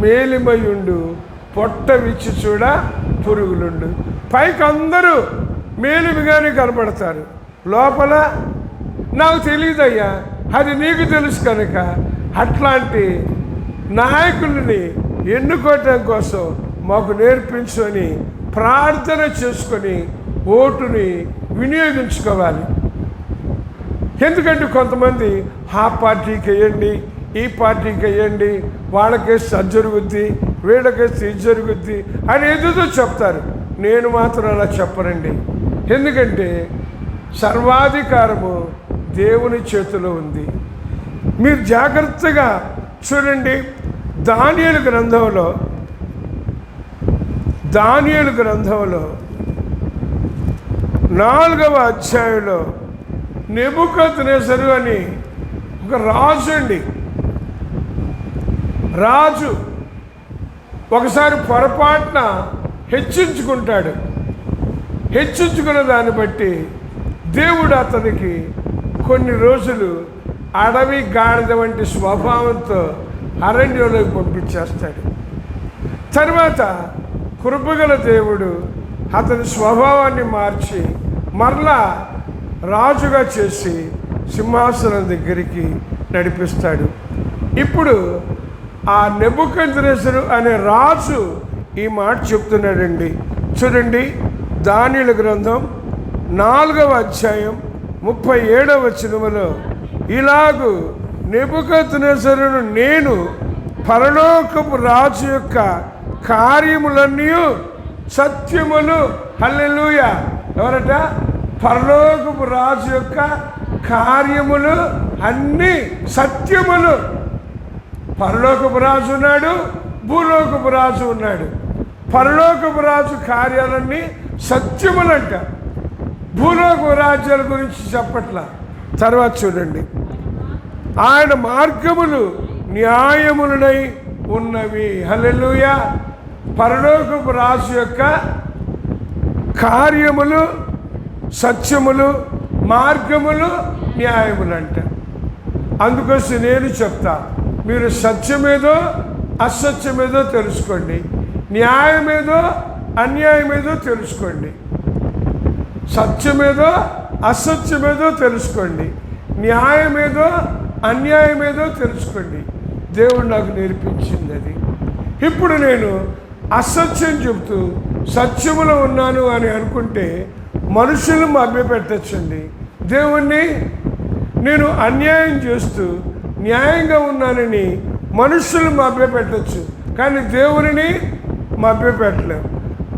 మేలిమయుండు, పొట్ట విచ్చి చూడ పురుగులుండు. పైకి అందరూ మేలిమిగానే కనబడతారు, లోపల నాకు తెలియదయ్యా, అది నీకు తెలుసు కనుక అట్లాంటి నాయకుల్ని ఎన్నుకోవటం కోసం మాకు నేర్పించు అని ప్రార్థన చేసుకొని ఓటుని వినియోగించుకోవాలి. ఎందుకంటే కొంతమంది ఆ పార్టీకి వేయండి, ఈ పార్టీకి వేయండి, వాళ్ళకేస్తే అది జరుగుద్ది, వీళ్ళకేస్తే ఇది జరుగుద్ది అని ఏదేదో చెప్తారు. నేను మాత్రం అలా చెప్పనండి. ఎందుకంటే సర్వాధికారము దేవుని చేతిలో ఉంది. మీరు జాగ్రత్తగా చూడండి. దానియేలు గ్రంథంలో 4వ అధ్యాయంలో నెబుకద్నెజరు అని ఒక రాజు అండి. రాజు ఒకసారి పొరపాటున హెచ్చించుకుంటాడు. హెచ్చించుకున్న దాన్ని బట్టి దేవుడు అతనికి కొన్ని రోజులు అడవి గాడిద వంటి స్వభావంతో అరణ్యంలోకి పంపించేస్తాడు. తర్వాత కృపగల దేవుడు అతని స్వభావాన్ని మార్చి మరలా రాజుగా చేసి సింహాసనం దగ్గరికి నడిపిస్తాడు. ఇప్పుడు ఆ నెబుకద్నెజరు అనే రాజు ఈ మాట చెప్తున్నాడండి. చూడండి, దానియేలు గ్రంథం 4వ అధ్యాయం 37వ వచనములో, ఇలాగు నెబుకద్నెజరును నేను పరలోకపు రాజు యొక్క కార్యములన్నీ సత్యములు. హల్లెలూయా. ఎవరట? పరలోకపు రాజు యొక్క కార్యములు అన్నీ సత్యములు. పరలోకపు రాజు ఉన్నాడు, భూలోకపు రాజు ఉన్నాడు. పరలోకపు రాజు కార్యాలన్నీ సత్యములంట. భూలోకపు రాజ్యాల గురించి చెప్పట్ల. తర్వాత చూడండి, ఆయన మార్గములు న్యాయములనై ఉన్నవి. హల్లెలూయా. పరలోకపు రాజు యొక్క కార్యములు సత్యములు, మార్గములు న్యాయములంట. అందుకోసం నేను చెప్తా, మీరు సత్యమేదో అసత్యమేదో తెలుసుకోండి, న్యాయమేదో అన్యాయమేదో తెలుసుకోండి. సత్యమేదో అసత్యమేదో తెలుసుకోండి, న్యాయమేదో అన్యాయమేదో తెలుసుకోండి. దేవుడు నాకు నేర్పించింది అది. ఇప్పుడు నేను అసత్యం చెబుతూ సత్యములో ఉన్నాను అని అనుకుంటే మనుషులు మభ్యపెట్టచ్చండి. దేవుణ్ణి నేను అన్యాయం చేస్తూ న్యాయంగా ఉన్నానని మనుషులు మభ్యపెట్టచ్చు, కానీ దేవునిని మభ్యపెట్టలేము.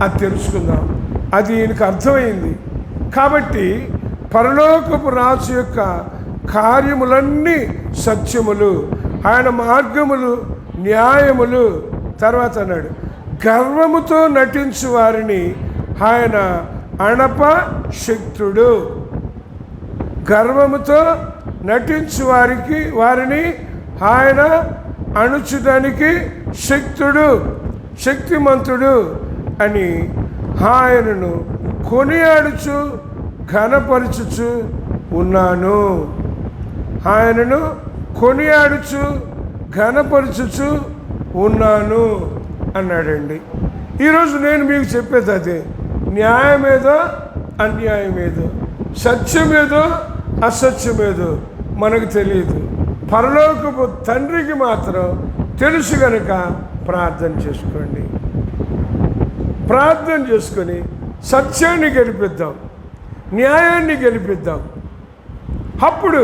అది తెలుసుకుందాం. అది ఈయనకు అర్థమైంది. కాబట్టి పరలోకపు రాజు యొక్క కార్యములన్నీ సత్యములు, ఆయన మార్గములు న్యాయములు. తర్వాత అన్నాడు, గర్వముతో నటించు వారిని ఆయన అణప శక్తుడు. గర్వముతో నటించు వారిని ఆయన అణుచుడానికి శక్తుడు, శక్తిమంతుడు అని ఆయనను కొనియాడుచు ఘనపరచుచు ఉన్నాను. ఆయనను కొనియాడుచు ఘనపరచుచు ఉన్నాను అన్నాడండి. ఈరోజు నేను మీకు చెప్పేది అదే. న్యాయమేదో అన్యాయమేదో, సత్యమేదో అసత్యమేదో మనకు తెలియదు. పరలోకపు తండ్రికి మాత్రం తెలుసు కనుక ప్రార్థన చేసుకోండి. ప్రార్థన చేసుకొని సత్యాన్ని గెలిపిద్దాం, న్యాయాన్ని గెలిపిద్దాం. అప్పుడు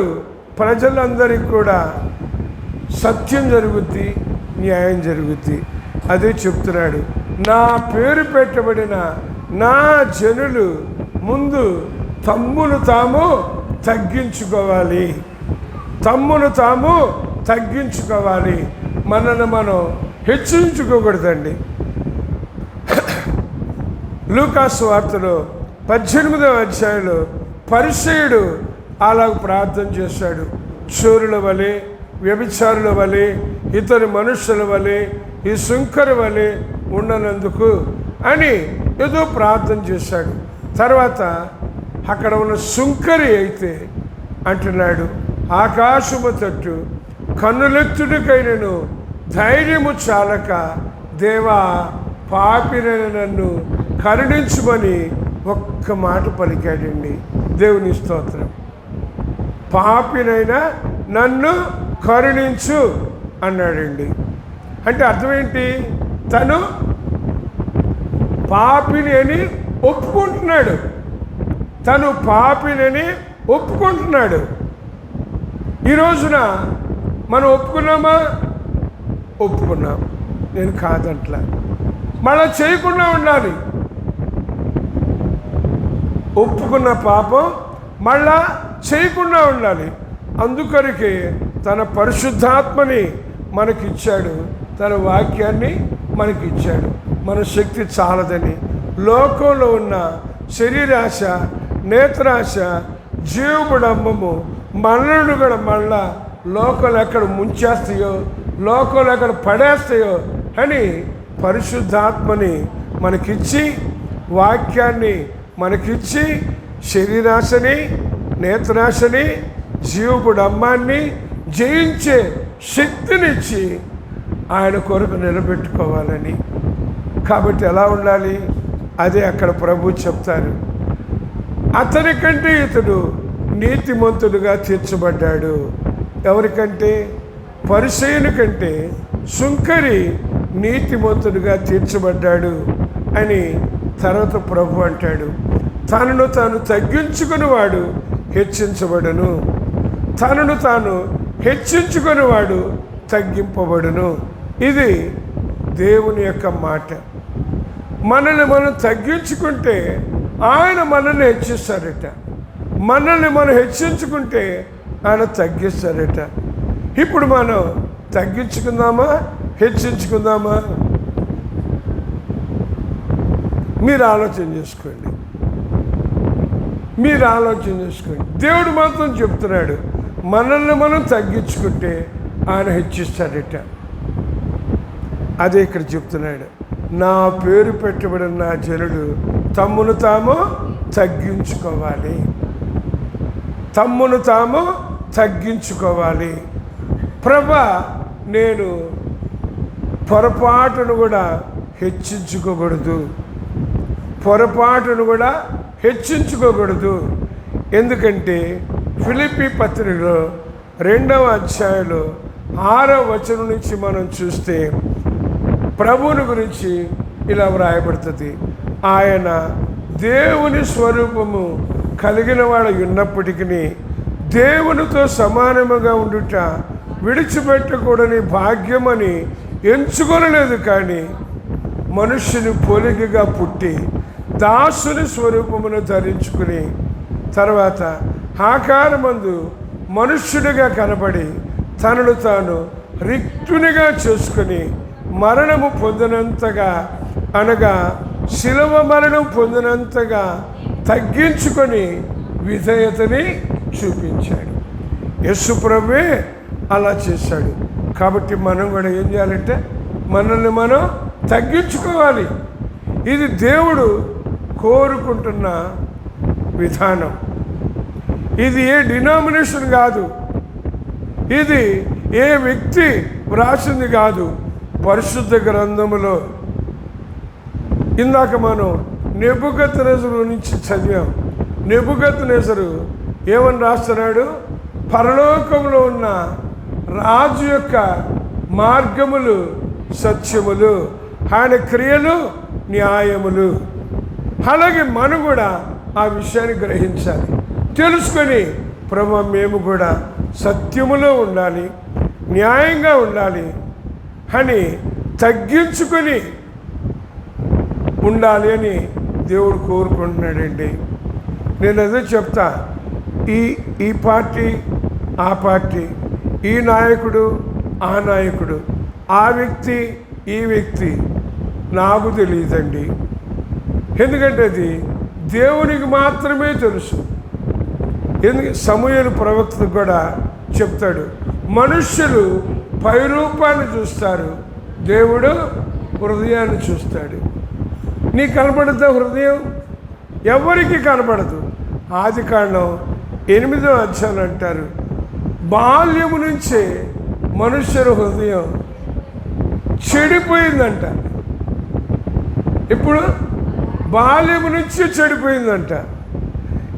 ప్రజలందరికీ కూడా సత్యం జరుగుద్ది, న్యాయం జరుగుద్ది. అదే చెప్తున్నాడు, నా పేరు పెట్టబడిన నా జనులు ముందు తమ్మును తాము తగ్గించుకోవాలి, తమ్మును తాము తగ్గించుకోవాలి. మనల్ని మనం హెచ్చించుకోకూడదండి. లూకాసు వార్తలో 18వ అధ్యాయంలో పరిసయ్యుడు అలా ప్రార్థన చేశాడు. చోరుల వలె, వ్యభిచారుల వలె, ఇతర మనుషుల వలె, ఈ సుంకరి వలె ఉండనందుకు అని ఏదో ప్రార్థన చేశాడు. తర్వాత అక్కడ ఉన్న సుంకరి అయితే అంటున్నాడు, ఆకాశము తట్టు కన్నులెత్తుడికైనను ధైర్యము చాలక దేవా పాపినైన నన్ను కరుణించుమని ఒక్క మాట పలికాడండి. దేవుని స్తోత్రం. పాపినైనా నన్ను కరుణించు అన్నాడండి. అంటే అర్థం ఏంటి? తను పాపిని అని ఒప్పుకుంటున్నాడు, తను పాపినని ఒప్పుకుంటున్నాడు. ఈ రోజున మనం ఒప్పుకున్నామా? ఒప్పుకున్నాం. నేను కాదంట్లా. మళ్ళా చేయకుండా ఉండాలి. ఒప్పుకున్న పాపం మళ్ళా చేయకుండా ఉండాలి. అందుకొరకే తన పరిశుద్ధాత్మని మనకిచ్చాడు, తన వాక్యాన్ని మనకిచ్చాడు. మన శక్తి చాలదని లోకంలో ఉన్న శరీరాశ, నేత్రాశ, జీవబడమ్మము మనల్ని కూడా మళ్ళా లోకంలో ఎక్కడ ముంచేస్తాయో, లోకంలో ఎక్కడ పడేస్తాయో అని పరిశుద్ధాత్మని మనకిచ్చి, వాక్యాన్ని మనకిచ్చి, శరీరాశని, నేత్రాశని, జీవబడమ్మాన్ని జయించే శక్తినిచ్చి ఆయన కొరకు నిలబెట్టుకోవాలని. కాబట్టి ఎలా ఉండాలి? అదే అక్కడ ప్రభు చెప్తారు. అతని కంటే ఇతడు నీతిమంతుడుగా తీర్చబడ్డాడు. ఎవరికంటే? పరిసయ్యుని కంటే సుంకరి నీతిమంతుడుగా తీర్చబడ్డాడు అని తర్వాత ప్రభు అంటాడు. తనను తాను తగ్గించుకునేవాడు హెచ్చించబడును, తనను తాను హెచ్చించుకునేవాడు తగ్గింపబడును. ఇది దేవుని యొక్క మాట. మనల్ని మనం తగ్గించుకుంటే ఆయన మనల్ని హెచ్చిస్తారట, మనల్ని మనం హెచ్చించుకుంటే ఆయన తగ్గిస్తారట. ఇప్పుడు మనం తగ్గించుకుందామా, హెచ్చించుకుందామా? మీరు ఆలోచన చేసుకోండి, మీరు ఆలోచన చేసుకోండి. దేవుడు మాత్రం చెప్తున్నాడు, మనల్ని మనం తగ్గించుకుంటే ఆయన హెచ్చిస్తాడట. అదే ఇక్కడ చెప్తున్నాడు, నా పేరు పెట్టబడిన నా జనుడు తమ్మును తాము తగ్గించుకోవాలి, తమ్మును తాము తగ్గించుకోవాలి. ప్రభా, నేను పొరపాటును కూడా హెచ్చించుకోకూడదు, పొరపాటును కూడా హెచ్చించుకోకూడదు. ఎందుకంటే ఫిలిప్పీ పత్రికలో 2వ అధ్యాయంలో 6వ వచనం నుంచి మనం చూస్తే ప్రభువుని గురించి ఇలా వ్రాయబడుతుంది. ఆయన దేవుని స్వరూపము కలిగిన వాడు ఉన్నప్పటికీ దేవునితో సమానముగా ఉండుట విడిచిపెట్టకూడని భాగ్యమని ఎంచుకొనలేదు. కానీ మనుష్యుని పోలికగా పుట్టి దాసుని స్వరూపమును ధరించుకుని తర్వాత ఆకారమందు మనుష్యుడిగా కనబడి తనను తాను రిక్తునిగా చేసుకుని మరణము పొందినంతగా, అనగా శిలువ మరణం పొందినంతగా తగ్గించుకొని విధేయతని చూపించాడు. యేసు ప్రభువే అలా చేశాడు. కాబట్టి మనం కూడా ఏం చేయాలంటే మనల్ని మనం తగ్గించుకోవాలి. ఇది దేవుడు కోరుకుంటున్న విధానం. ఇది ఏ డినామినేషన్ కాదు, ఇది ఏ వ్యక్తి వ్రాసింది కాదు. పరిశుద్ధ గ్రంథములో ఇందాక మనం నెబుకద్నెజరు నుంచి చదివాం. నెబుకద్నెజరు ఏమని రాస్తున్నాడు? పరలోకంలో ఉన్న రాజు యొక్క మార్గములు సత్యములు, ఆయన క్రియలు న్యాయములు. అలాగే మనం కూడా ఆ విషయాన్ని గ్రహించాలి, తెలుసుకొని ప్రభు మేము కూడా సత్యములో ఉండాలి, న్యాయంగా ఉండాలి అని తగ్గించుకొని ఉండాలి అని దేవుడు కోరుకుంటున్నాడండి. నేను అదే చెప్తా, ఈ పార్టీ ఆ పార్టీ, ఈ నాయకుడు ఆ నాయకుడు, ఆ వ్యక్తి ఈ వ్యక్తి నాకు తెలియదండి. ఎందుకంటే అది దేవునికి మాత్రమే తెలుసు. ఎందుకంటే సమూయేలు ప్రవక్త కూడా చెప్తాడు, మనుష్యులు పైరూపాన్ని చూస్తారు, దేవుడు హృదయాన్ని చూస్తాడు. నీకు కనపడదా హృదయం? ఎవరికి కనపడదు. ఆదికాండం 8వ అధ్యాయం అంటారు, బాల్యము నుంచే మనుష్యుల హృదయం చెడిపోయిందంట. ఇప్పుడు బాల్యము నుంచి చెడిపోయిందంట.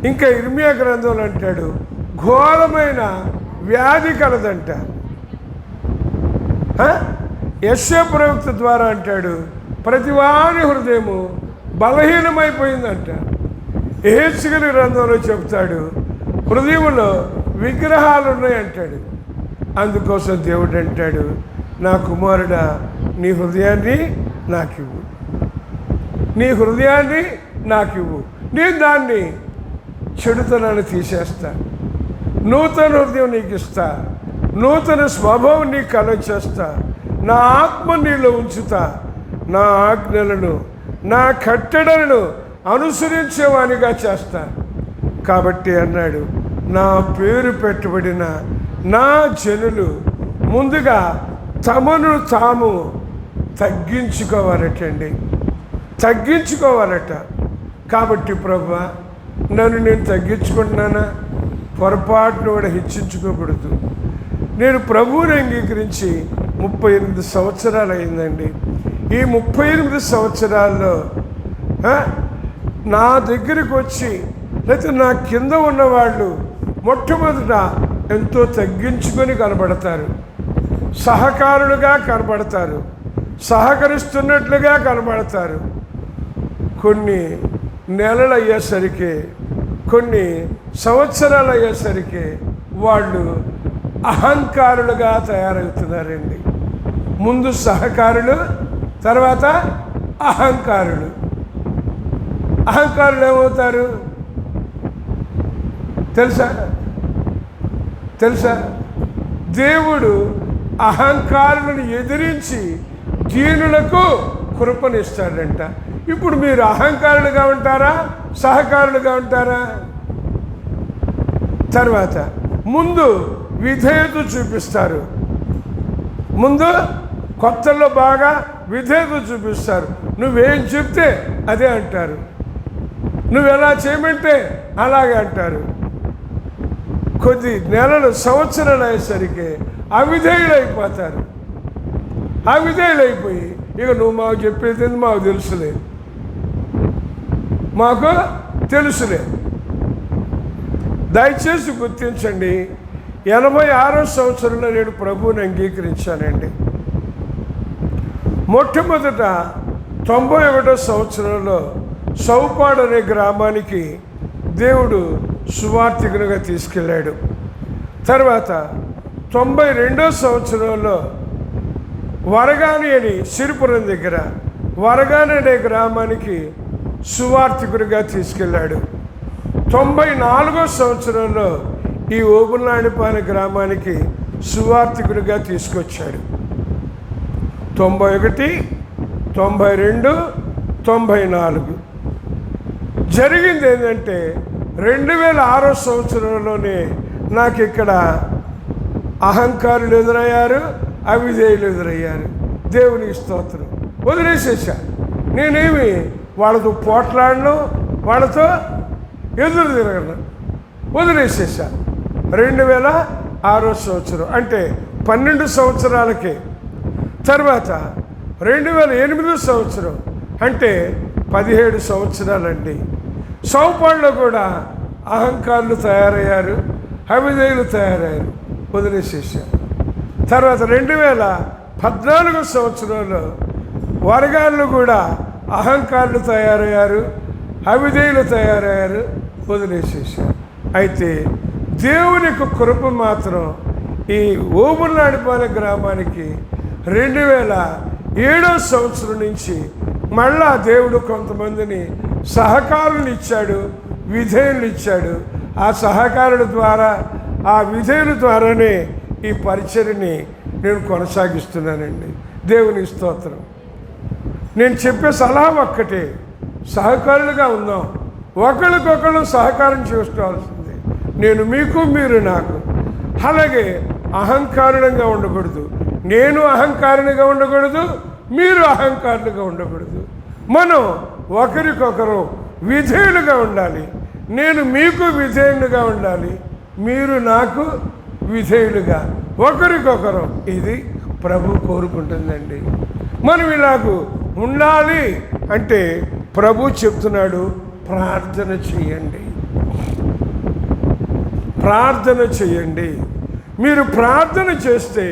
ఇంకా ఇర్మియా గ్రంథంలో అంటాడు, ఘోరమైన వ్యాధి కలదంట. యెషయా ప్రవక్త ద్వారా అంటాడు, ప్రతివాని హృదయము బలహీనమైపోయిందంట. యెహెజ్కేలు గ్రంథంలో చెప్తాడు, హృదయంలో విగ్రహాలు ఉన్నాయి అంటాడు. అందుకోసం దేవుడు అంటాడు, నా కుమారుడా నీ హృదయాన్ని నాకివ్వు, నీ హృదయాన్ని నాకివ్వు, నేను దాన్ని చెడుతనాన్ని తీసేస్తా, నూతన హృదయం నీకు ఇస్తా, నూతన స్వభావం నీకు కలగచేస్తా, నా ఆత్మ నీలో ఉంచుతా, నా ఆజ్ఞలను నా కట్టడలను అనుసరించేవానిగా చేస్తా. కాబట్టి అన్నాడు, నా పేరు పెట్టబడిన నా జనులు ముందుగా తమను తాము తగ్గించుకోవాలటండి, తగ్గించుకోవాలట. కాబట్టి ప్రభువా నన్ను నేను తగ్గించుకుంటున్నానా? పొరపాటును కూడా హెచ్చించుకోకూడదు. నేను ప్రభువుని అంగీకరించి 38 సంవత్సరాలు అయిందండి. ఈ 38 సంవత్సరాల్లో నా దగ్గరికి వచ్చి లేకపోతే నా కింద ఉన్నవాళ్ళు మొట్టమొదట ఎంతో తగ్గించుకొని కనబడతారు, సహకారులుగా కనబడతారు, సహకరిస్తున్నట్లుగా కనబడతారు. కొన్ని నెలలు అయ్యేసరికి, కొన్ని సంవత్సరాలు అయ్యేసరికి వాళ్ళు అహంకారులుగా తయారవుతున్నారండి. ముందు సహకారులు, తర్వాత అహంకారులు. అహంకారులు ఏమవుతారు తెలుసా? దేవుడు అహంకారులను ఎదిరించి దీనులకు కృపనిస్తాడంట. ఇప్పుడు మీరు అహంకారులుగా ఉంటారా, సహకారులుగా ఉంటారా? తర్వాత ముందు విధేయత చూపిస్తారు, ముందు కొత్తల్లో బాగా విధేయత చూపిస్తారు. నువ్వేం చెప్తే అదే అంటారు, నువ్వు ఎలా చేయమంటే అలాగే అంటారు. కొద్ది నెలలు సంవత్సరాలు అయ్యేసరికి అవిధేయులైపోతారు. అవిధేయులైపోయి ఇక నువ్వు మాకు చెప్పేది మాకు తెలుసులే, మాకు తెలుసులే. దయచేసి గుర్తించండి, 86వ సంవత్సరంలో నేను ప్రభువుని అంగీకరించానండి. మొట్టమొదట 91వ సంవత్సరంలో సౌపాడు అనే గ్రామానికి దేవుడు సువార్థికునిగా తీసుకెళ్ళాడు. తర్వాత 92వ సంవత్సరంలో వరగాని అని సిరిపురం దగ్గర వరగాని అనే గ్రామానికి సువార్థికునిగా తీసుకెళ్ళాడు. 94వ సంవత్సరంలో ఈ ఓబుల్లాడిపాలెం గ్రామానికి సువార్థికునిగా తీసుకొచ్చాడు. 91, 92, 94 జరిగింది ఏంటంటే 2006వ సంవత్సరంలోనే నాకు ఇక్కడ అహంకారులు ఎదురయ్యారు, అవిధేయులు ఎదురయ్యారు. దేవునికి స్తోత్రం. వదిలేసేసా. నేనేమి వాళ్ళతో పోట్లాడను, వాళ్ళతో ఎదురు తిరగను, వదిలేసేసా. 2006వ సంవత్సరం అంటే 12 సంవత్సరాలకే. తర్వాత 2008వ సంవత్సరం అంటే 17 సంవత్సరాలండి. సౌపాడులో కూడా అహంకారులు తయారయ్యారు, అవిధేయులు తయారయ్యారు, వదిలేసేసారు. తర్వాత 2014 సంవత్సరంలో వరగాళ్ళు కూడా అహంకారులు తయారయ్యారు, అవిధేయులు తయారయ్యారు, వదిలేసేసారు. అయితే దేవునికి కృప మాత్రం ఈ ఓబుల్లాడిపాలెం గ్రామానికి 2007వ సంవత్సరం నుంచి మళ్ళా దేవుడు కొంతమందిని సహకారులు ఇచ్చాడు, విధేయులు ఇచ్చాడు. ఆ సహకారుల ద్వారా, ఆ విధేయుల ద్వారానే ఈ పరిచర్ని నేను కొనసాగిస్తున్నానండి. దేవుని స్తోత్రం. నేను చెప్పే సలహా ఒక్కటే, సహకారులుగా ఉందాం, ఒకరికొకరు సహకారం చేసుకోవాల్సిందే. నేను మీకు, మీరు నాకు. అలాగే అహంకారులంగా ఉండకూడదు, నేను అహంకారునిగా ఉండకూడదు, మీరు అహంకారులుగా ఉండకూడదు. మనం ఒకరికొకరు విధేయులుగా ఉండాలి. నేను మీకు విధేయులుగా ఉండాలి, మీరు నాకు విధేయులుగా, ఒకరికొకరు. ఇది ప్రభు కోరుకుంటుందండి. మనం ఇలాగూ ఉండాలి అంటే ప్రభు చెప్తున్నాడు, ప్రార్థన చేయండి, ప్రార్థన చేయండి. మీరు ప్రార్థన చేస్తే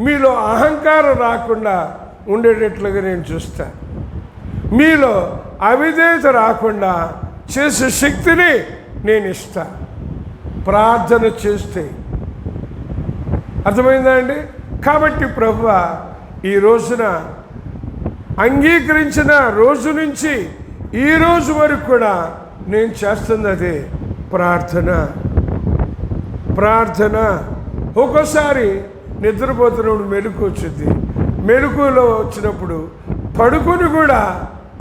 మీలో అహంకారం రాకుండా ఉండేటట్లుగా నేను చూస్తా. మీలో అవిధేయత రాకుండా చేసే శక్తిని నేను ఇస్తా. ప్రార్థన చేస్తే. అర్థమైందా అండి? కాబట్టి ప్రభువా, ఈ రోజున అంగీకరించిన రోజు నుంచి ఈ రోజు వరకు కూడా నేను చేస్తుంది అదే, ప్రార్థన. ఒక్కోసారి నిద్రపోతున్నప్పుడు మెలకు వచ్చింది. మెలకులో వచ్చినప్పుడు పడుకొని కూడా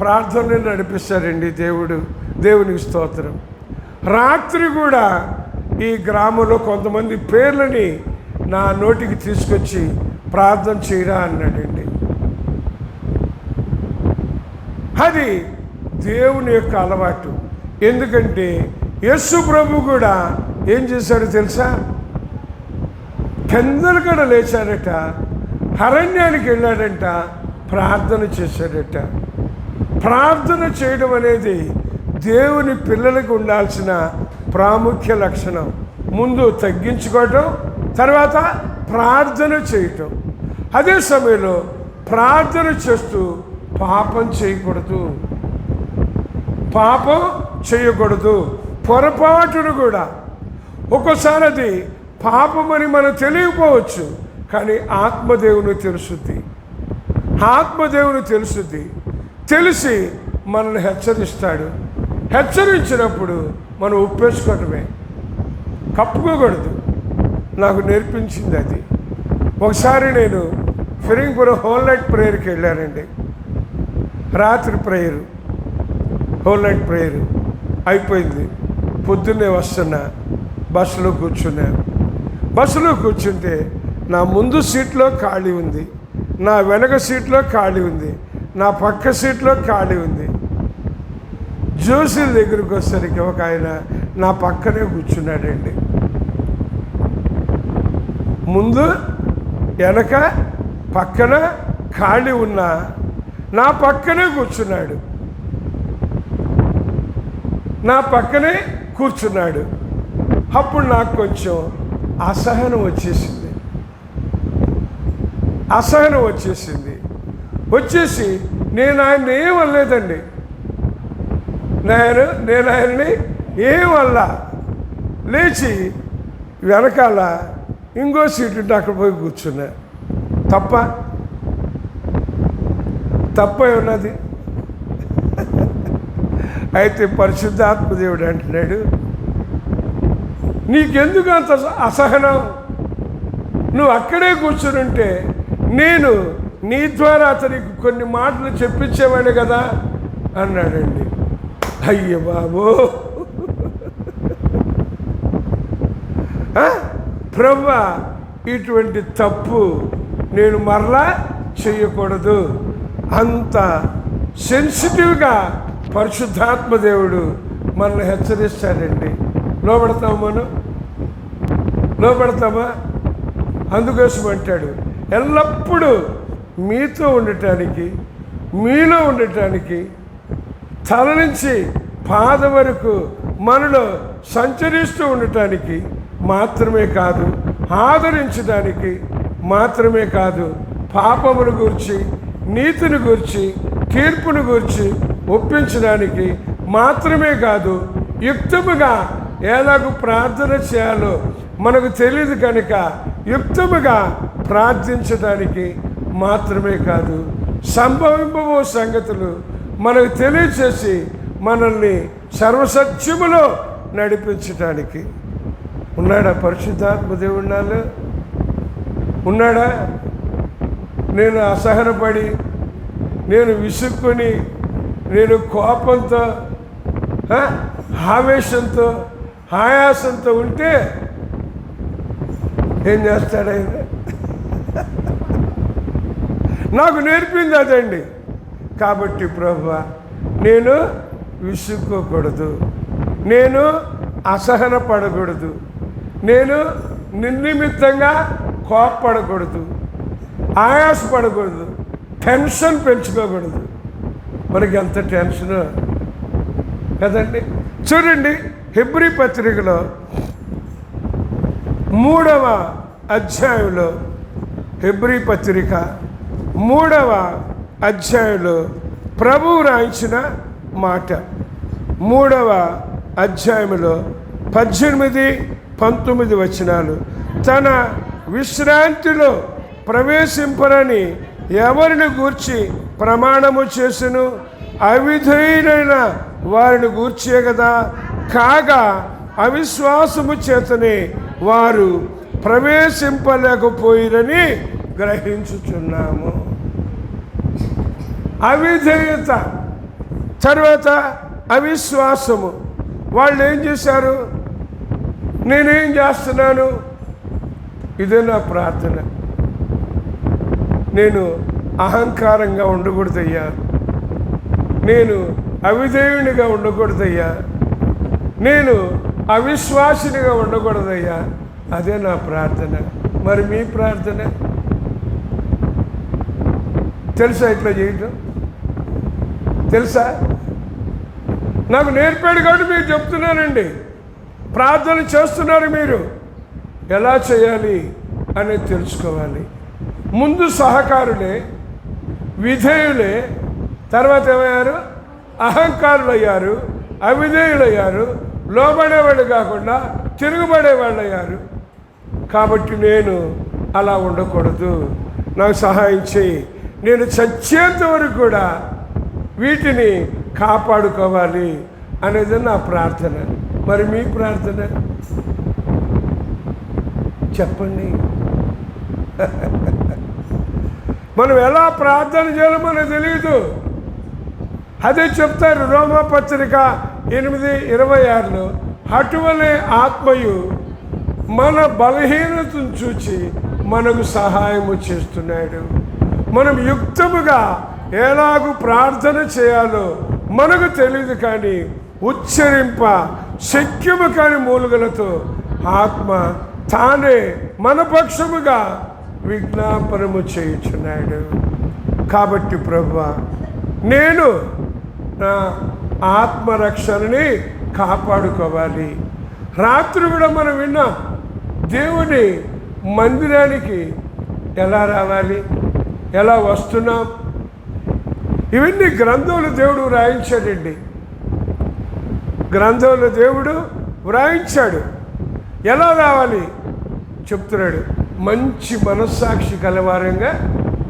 ప్రార్థనని నడిపిస్తారండి దేవునికి స్తోత్రం. రాత్రి కూడా ఈ గ్రామంలో కొంతమంది పేర్లని నా నోటికి తీసుకొచ్చి ప్రార్థన చేయరా అన్నాడండి. అది దేవుని యొక్క అలవాటు. ఎందుకంటే యేసు ప్రభు కూడా ఏం చేశాడో తెలుసా? కిందలు కూడా లేచాడట, అరణ్యానికి వెళ్ళాడంట, ప్రార్థన చేశాడట. ప్రార్థన చేయడం అనేది దేవుని పిల్లలకు ఉండాల్సిన ప్రాముఖ్య లక్షణం. ముందు తగ్గించుకోవటం, తర్వాత ప్రార్థన చేయటం. అదే సమయంలో ప్రార్థన చేస్తూ పాపం చేయకూడదు. పొరపాటును కూడా ఒక్కోసారి అది పాపమని మనం తెలియకపోవచ్చు, కానీ ఆత్మదేవుని తెలుసుద్ది. తెలిసి మనల్ని హెచ్చరిస్తాడు. హెచ్చరించినప్పుడు మనం ఒప్పేసుకోవటమే, కప్పుకోకూడదు. నాకు నేర్పించింది అది. ఒకసారి నేను ఫిరింగ్పురం హోల్ నైట్ ప్రేయర్కి వెళ్ళానండి. రాత్రి ప్రేయరు, హోల్ నైట్ ప్రేయరు అయిపోయింది. పొద్దున్నే వస్తున్నా, బస్సులో కూర్చుంటే నా ముందు సీట్లో ఖాళీ ఉంది, నా వెనక సీట్లో ఖాళీ ఉంది, నా పక్క సీట్లో ఖాళీ ఉంది. జోసుల దగ్గరికి వచ్చేసరికి ఒక ఆయన నా పక్కనే కూర్చున్నాడండి. ముందు వెనక పక్కన ఖాళీ ఉన్న నా పక్కనే కూర్చున్నాడు. అప్పుడు నాకు కొంచెం అసహనం వచ్చేసింది. నేను ఆయన్ని ఏమనలేదండి. నేను ఆయన్ని ఏమల్లా. లేచి వెనకాల ఇంకో సీటు ఉంటే అక్కడ పోయి కూర్చున్నా. తప్ప ఉన్నది. అయితే పరిశుద్ధాత్మదేవుడు అంటున్నాడు, నీకెందుకు అంత అసహనం? నువ్వు అక్కడే కూర్చునుంటే నేను నీ ద్వారా అతనికి కొన్ని మాటలు చెప్పించేవాడిని కదా అన్నాడండి. అయ్య బాబో, ప్రభువా, ఇటువంటి తప్పు నేను మరలా చేయకూడదు. అంత సెన్సిటివ్గా పరిశుద్ధాత్మదేవుడు మనల్ని హెచ్చరిస్తాడండి. లోబడతామా? అందుకోసం అంటాడు, ఎల్లప్పుడూ మీలో ఉండటానికి తల నుంచి పాద వరకు మనలో సంచరిస్తూ ఉండటానికి మాత్రమే కాదు, ఆదరించడానికి మాత్రమే కాదు, పాపమును గూర్చి, నీతిని గూర్చి, తీర్పును గూర్చి ఒప్పించడానికి మాత్రమే కాదు, యుక్తముగా ఎలాగూ ప్రార్థన చేయాలో మనకు తెలియదు కనుక యుక్తముగా ప్రార్థించడానికి మాత్రమే కాదు, సంభవింపబో సంగతులు మనకు తెలియచేసి మనల్ని సర్వసత్యములో నడిపించటానికి ఉన్నాడా పరిశుద్ధాత్మదేవుడు నాలో? ఉన్నాడా? నేను అసహనపడి, నేను విసుక్కొని, నేను కోపంతో, ఆవేశంతో, ఆయాసంతో ఉంటే ఏం చేస్తాడు ఆయన? నాకు నేర్పింది అదండి. కాబట్టి ప్రభువా, నేను విసుక్కోకూడదు, నేను అసహన పడకూడదు, నేను నిర్నిమిత్తంగా కోప్పడకూడదు, ఆయాసపడకూడదు, టెన్షన్ పెంచుకోకూడదు. మనకి ఎంత టెన్షన్ కదండి. చూడండి, హెబ్రీ పత్రికలో 3వ అధ్యాయంలో, హెబ్రీ పత్రిక 3వ అధ్యాయంలో ప్రభువు రాయించిన మాట, 3వ అధ్యాయంలో 18, 19 వచనాలు. తన విశ్రాంతిలో ప్రవేశింపరని ఎవరిని గూర్చి ప్రమాణము చేసును? అవిధేయులైన వారిని గూర్చే కదా. కాగా అవిశ్వాసము చేతనే వారు ప్రవేశింపలేకపోయిరని గ్రహించుచున్నాము. అవిధేయత, తర్వాత అవిశ్వాసము. వాళ్ళు ఏం చేశారు? నేనేం చేస్తున్నాను? ఇదే నా ప్రార్థన. నేను అహంకారంగా ఉండకూడదయ్యా, నేను అవిధేయునిగా ఉండకూడదయ్యా, నేను అవిశ్వాసినిగా ఉండకూడదయ్యా. అదే నా ప్రార్థన. మరి మీ ప్రార్థన తెలుసా? ఇట్లా చేయటం తెలుసా? నాకు నేర్పాడు కాబట్టి మీకు చెప్తున్నానండి. ప్రార్థన చేస్తున్నారు మీరు, ఎలా చేయాలి అనేది తెలుసుకోవాలి. ముందు సహకారులే, విధేయులే, తర్వాత ఏమయ్యారు? అహంకారులు అయ్యారు, అవిధేయులు అయ్యారు, లోబడేవాళ్ళు కాకుండా తిరుగుబడేవాళ్ళు అయ్యారు. కాబట్టి నేను అలా ఉండకూడదు, నాకు సహాయం చేయి. నేను చచ్చేంత వరకు కూడా వీటిని కాపాడుకోవాలి అనేది నా ప్రార్థన. మరి మీ ప్రార్థన చెప్పండి. మనం ఎలా ప్రార్థన చేయాలో మనకు తెలియదు. అదే చెప్తారు రోమాపత్రిక 8:26లో, అటువలే ఆత్మయు మన బలహీనతను చూచి మనకు సహాయము చేస్తున్నాడు. మనం యుక్తముగా ఎలాగూ ప్రార్థన చేయాలో మనకు తెలియదు, కానీ ఉచ్చరింప శక్యము కాని మూలుగలతో ఆత్మ తానే మన పక్షముగా విజ్ఞాపనము చేయుచున్నాడు. కాబట్టి ప్రభువా, నేను నా ఆత్మరక్షణని కాపాడుకోవాలి. రాత్రి కూడా మనం విన్నాం, దేవుని మందిరానికి ఎలా రావాలి, ఎలా వస్తున్నాం, ఇవన్నీ గ్రంథంలో దేవుడు వ్రాయించాడండి. గ్రంథంలో దేవుడు వ్రాయించాడు. ఎలా రావాలి చెప్తున్నాడు. మంచి మనస్సాక్షి కలవారంగా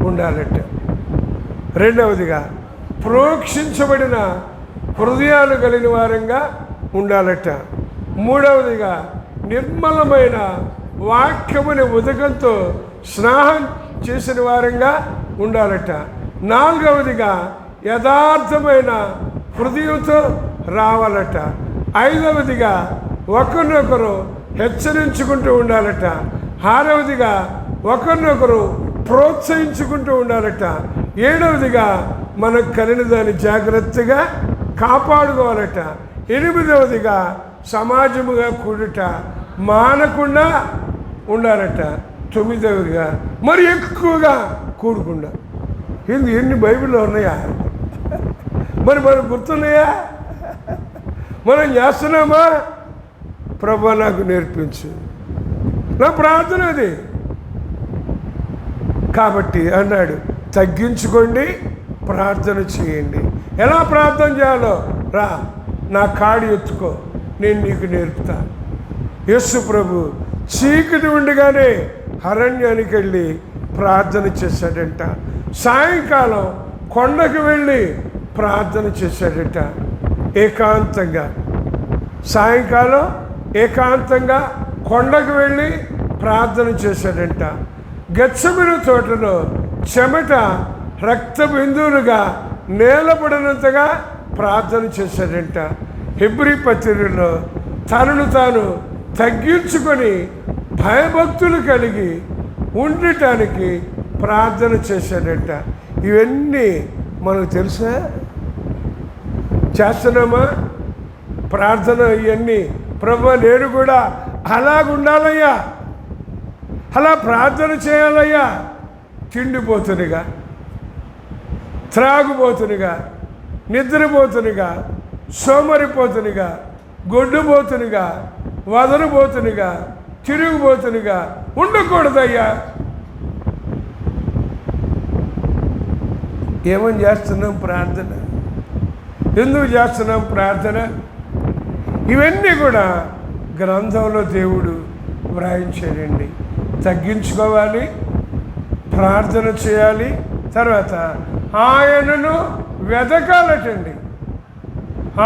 ఉండాలట. రెండవదిగా ప్రోక్షించబడిన హృదయాలు కలిగిన వారంగా ఉండాలట. మూడవదిగా నిర్మలమైన వాక్యముని ఉదకంతో స్నానం చేసిన వారంగా ఉండాలట. నాలుగవదిగా యథార్థమైన హృదయంతో రావాలట. ఐదవదిగా ఒకరినొకరు హెచ్చరించుకుంటూ ఉండాలట. ఆరవదిగా ఒకరినొకరు ప్రోత్సహించుకుంటూ ఉండాలట. ఏడవదిగా మనకు కలిగిన దాన్ని జాగ్రత్తగా కాపాడుకోవాలట. ఎనిమిదవదిగా సమాజముగా కూడుట మానకుండా ఉండాలట. తొమ్మిదవదిగా మరి ఎక్కువగా కూడకుండా. ఎన్ని బైబిల్లో ఉన్నాయా? మరి మనకు గుర్తున్నాయా? మనం చేస్తున్నామా? ప్రభు నాకు నేర్పించు, నా ప్రార్థన అది. కాబట్టి అన్నాడు, తగ్గించుకోండి, ప్రార్థన చేయండి. ఎలా ప్రార్థన చేయాలో రా, నా కాడి ఎత్తుకో, నేను నీకు నేర్పుతా. యేసు ప్రభు చీకటి ఉండగానే అరణ్యానికి వెళ్ళి ప్రార్థన చేశాడంట. సాయంకాలం కొండకు వెళ్ళి ప్రార్థన చేశాడట. ఏకాంతంగా సాయంకాలం ఏకాంతంగా కొండకు వెళ్ళి ప్రార్థన చేశాడంట. గెత్సెమనే తోటలో చెమట రక్త బిందువులుగా నేలపడినంతగా ప్రార్థన చేశాడంట. హెబ్రీ పత్రికలో తనను తాను తగ్గించుకొని భయభక్తులు కలిగి ఉండటానికి ప్రార్థన చేశాడంట. ఇవన్నీ మనకు తెలుసా? చేస్తున్నామా ప్రార్థన? ఇవన్నీ ప్రభు నేను కూడా అలాగుండాలయ్యా, అలా ప్రార్థన చేయాలయ్యా. తిండిపోతునిగా, త్రాగుబోతునిగా, నిద్రపోతునిగా, సోమరిపోతునిగా, గొడ్డుపోతునిగా, వదలుబోతునిగా, తిరుగుబోతునిగా ఉండకూడదయ్యా. ఏమని చేస్తున్నాం ప్రార్థన? ఎందుకు చేస్తున్నాం ప్రార్థన? ఇవన్నీ కూడా గ్రంథంలో దేవుడు వ్రాయించాడండి. తగ్గించుకోవాలి, ప్రార్థన చేయాలి, తర్వాత ఆయనను వెతకాలటండి.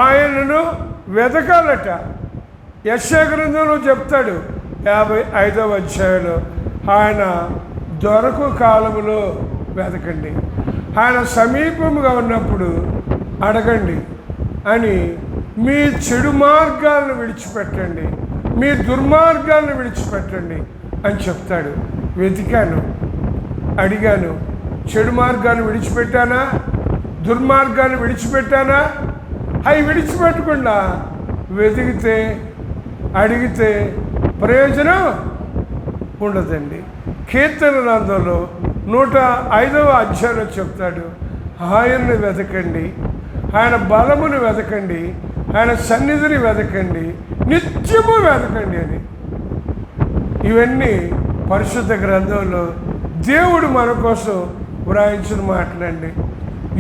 ఆయనను వెతకాలట. యెషయా గ్రంథంలో చెప్తాడు 55వ అధ్యాయంలో, ఆయన దొరకు కాలములో వెతకండి, ఆయన సమీపముగా ఉన్నప్పుడు అడగండి అని. మీ చెడు మార్గాలను విడిచిపెట్టండి, మీ దుర్మార్గాలను విడిచిపెట్టండి అని చెప్తాడు. వెతికాను, అడిగాను, చెడు మార్గాన్ని విడిచిపెట్టానా, దుర్మార్గాన్ని విడిచిపెట్టానా? అవి విడిచిపెట్టకుండా వెతికితే, అడిగితే ప్రయోజనం ఉండదండి. కీర్తన గ్రంథంలో 105వ అధ్యాయంలో చెప్తాడు, ఆయన్ని వెతకండి, ఆయన బలమును వెతకండి, ఆయన సన్నిధిని వెతకండి, నిత్యము వెతకండి అని. ఇవన్నీ పరిశుద్ధ గ్రంథంలో దేవుడు మన కోసం వ్రాయించిన మాటలండి.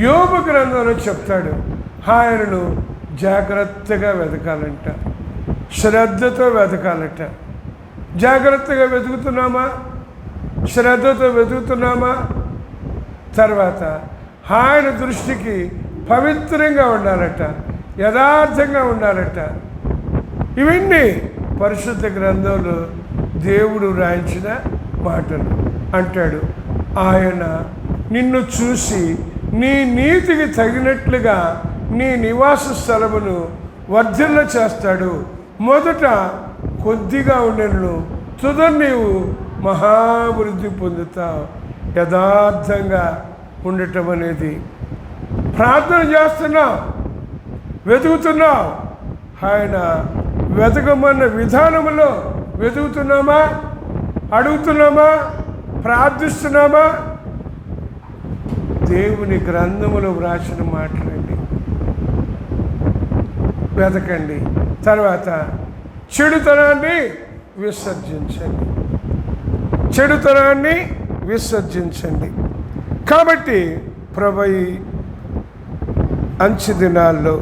యోబు గ్రంథంలో చెప్తాడు, ఆయనను జాగ్రత్తగా వెతకాలంట, శ్రద్ధతో వెతకాలట. జాగ్రత్తగా వెతుకుతున్నామా? శ్రద్ధతో వెతుకుతున్నామా? తర్వాత ఆయన దృష్టికి పవిత్రంగా ఉండాలట, యథార్థంగా ఉండాలట. ఇవన్నీ పరిశుద్ధ గ్రంథంలో దేవుడు రాయించిన మాటలు. అంటాడు, ఆయన నిన్ను చూసి నీ నీతికి తగినట్లుగా నీ నివాస స్థలమును వర్ధిల్ల చేస్తాడు. మొదట కొద్దిగా ఉండను, తుదర నీవు మహాభివృద్ధి పొందుతావు. యథార్థంగా ఉండటం అనేది. ప్రార్థన చేస్తున్నావు, వెతుకుతున్నావు, ఆయన వెతకమన్న విధానంలో వెతుకుతున్నామా? అడుగుతున్నామా? ప్రార్థిస్తున్నామా? దేవుని గ్రంథములో వ్రాసిన మాటలండి. వెతకండి. తర్వాత చెడుతనాన్ని విసర్జించండి, చెడుతనాన్ని విసర్జించండి. కాబట్టి ప్రభు ఈ అంచె దినాల్లో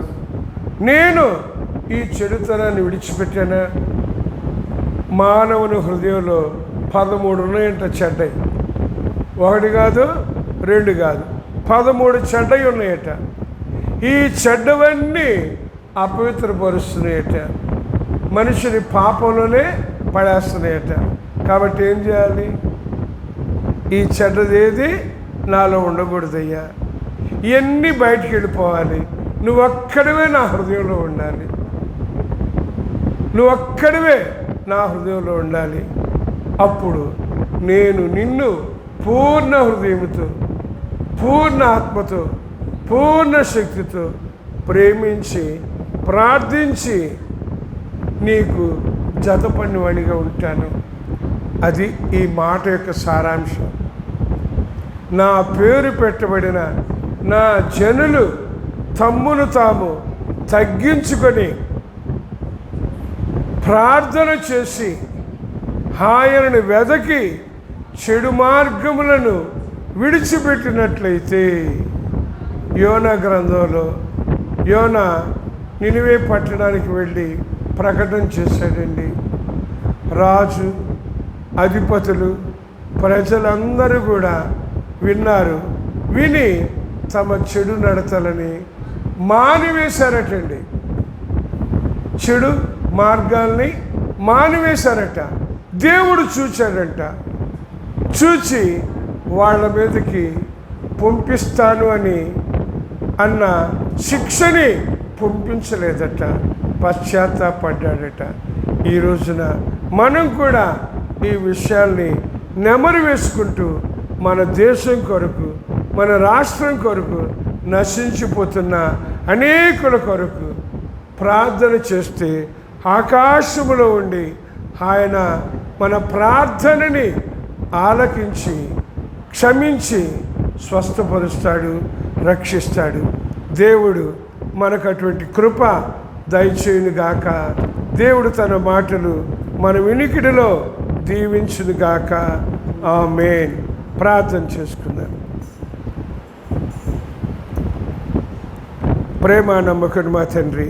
నేను ఈ చెడుతనాన్ని విడిచిపెట్టానా? మానవుని హృదయంలో 13 ఉన్నాయంట చెడ్డయి. 1 కాదు, 2 కాదు, 13 చెడ్డయి ఉన్నాయట. ఈ చెడ్డవన్నీ అపవిత్రపరుస్తున్నాయట, మనిషిని పాపంలోనే పడేస్తున్నాయట. కాబట్టి ఏం చేయాలి? ఈ చెడ్డదేది నాలో ఉండకూడదయ్యా, ఇవన్నీ బయటికి వెళ్ళిపోవాలి. నువ్వొక్కడివే నా హృదయంలో ఉండాలి, నువ్వొక్కడివే నా హృదయంలో ఉండాలి. అప్పుడు నేను నిన్ను పూర్ణ హృదయంతో, పూర్ణ ఆత్మతో, పూర్ణ శక్తితో ప్రేమించి ప్రార్థించి నీకు జతపడినవాడిగా ఉంటాను. అది ఈ మాట యొక్క సారాంశం. నా పేరు పెట్టబడిన నా జనులు తమ్మును తాము తగ్గించుకొని ప్రార్థన చేసి ఆయనను వెదకి చెడు మార్గములను విడిచిపెట్టినట్లయితే. యోనా గ్రంథంలో యోనా నినివే పట్టణానికి వెళ్ళి ప్రకటన చేశాడండి. రాజు, అధిపతులు, ప్రజలందరూ కూడా విన్నారు. విని తమ చెడు నడతలని మానివేశారటండి, చెడు మార్గాల్ని మానివేశారట. దేవుడు చూచాడంట, చూచి వాళ్ళ మీదకి పంపిస్తాను అని అన్న శిక్షని పంపించలేదట, పశ్చాత్తాపడ్డాడట. ఈ రోజున మనం కూడా ఈ విషయాల్ని నెమరు వేసుకుంటూ మన దేశం కొరకు, మన రాష్ట్రం కొరకు, నశించిపోతున్న అనేకుల కొరకు ప్రార్థన చేస్తే ఆకాశములో ఉండి ఆయన మన ప్రార్థనని ఆలకించి క్షమించి స్వస్థపరుస్తాడు, రక్షిస్తాడు. దేవుడు మనకు అటువంటి కృప దయచేయునుగాక. దేవుడు తన మాటలు మన వినికిడిలో దీవించునుగాక. ఆమేన్. ప్రార్థన చేసుకుందాం. ప్రేమ నమ్మకం మా తండ్రి,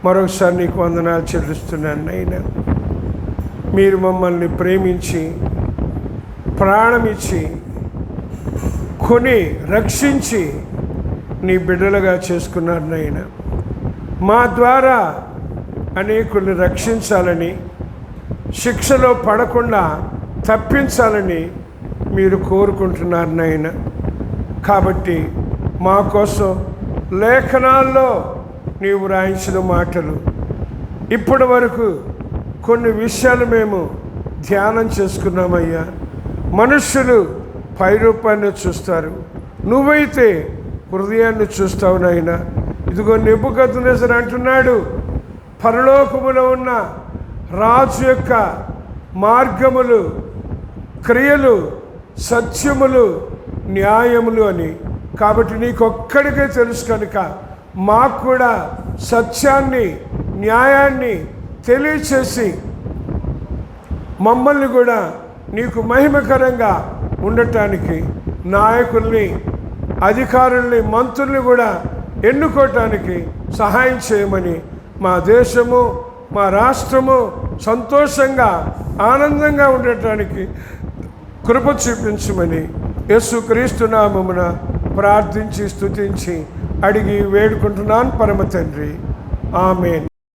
మరొకసారి నీకు వందనాలు చెల్లిస్తున్నాను నాయనా. మీరు మమ్మల్ని ప్రేమించి ప్రాణమిచ్చి కొని రక్షించి నీ బిడ్డలుగా చేసుకున్నారు నాయనా. మా ద్వారా అనేకుల్ని రక్షించాలని, శిక్షలో పడకుండా తప్పించాలని మీరు కోరుకుంటున్నారు నాయనా. కాబట్టి మా కోసం లేఖనాల్లో నీవు రాయించిన మాటలు ఇప్పటి వరకు కొన్ని విషయాలు మేము ధ్యానం చేసుకున్నామయ్యా. మనుష్యులు పైరూపాన్ని చూస్తారు, నువ్వైతే హృదయాన్ని చూస్తావు నాయనా. ఇదిగో నెబుకద్నెజరు అంటున్నాడు, పరలోకములో ఉన్న రాజు యొక్క మార్గములు, క్రియలు, సత్యములు, న్యాయములు అని. కాబట్టి నీకొక్కడికే తెలుసు కనుక మాకు కూడా సత్యాన్ని, న్యాయాన్ని తెలియచేసి మమ్మల్ని కూడా నీకు మహిమకరంగా ఉండటానికి, నాయకుల్ని, అధికారుల్ని, మంత్రుల్ని కూడా ఎన్నుకోవటానికి సహాయం చేయమని, మా దేశము, మా రాష్ట్రము సంతోషంగా ఆనందంగా ఉండటానికి కృప చూపించమని యేసుక్రీస్తు నామమున ప్రార్థించి స్తుతించి అడిగి వేడుకుంటున్నాను పరమ తండ్రి. ఆమేన్.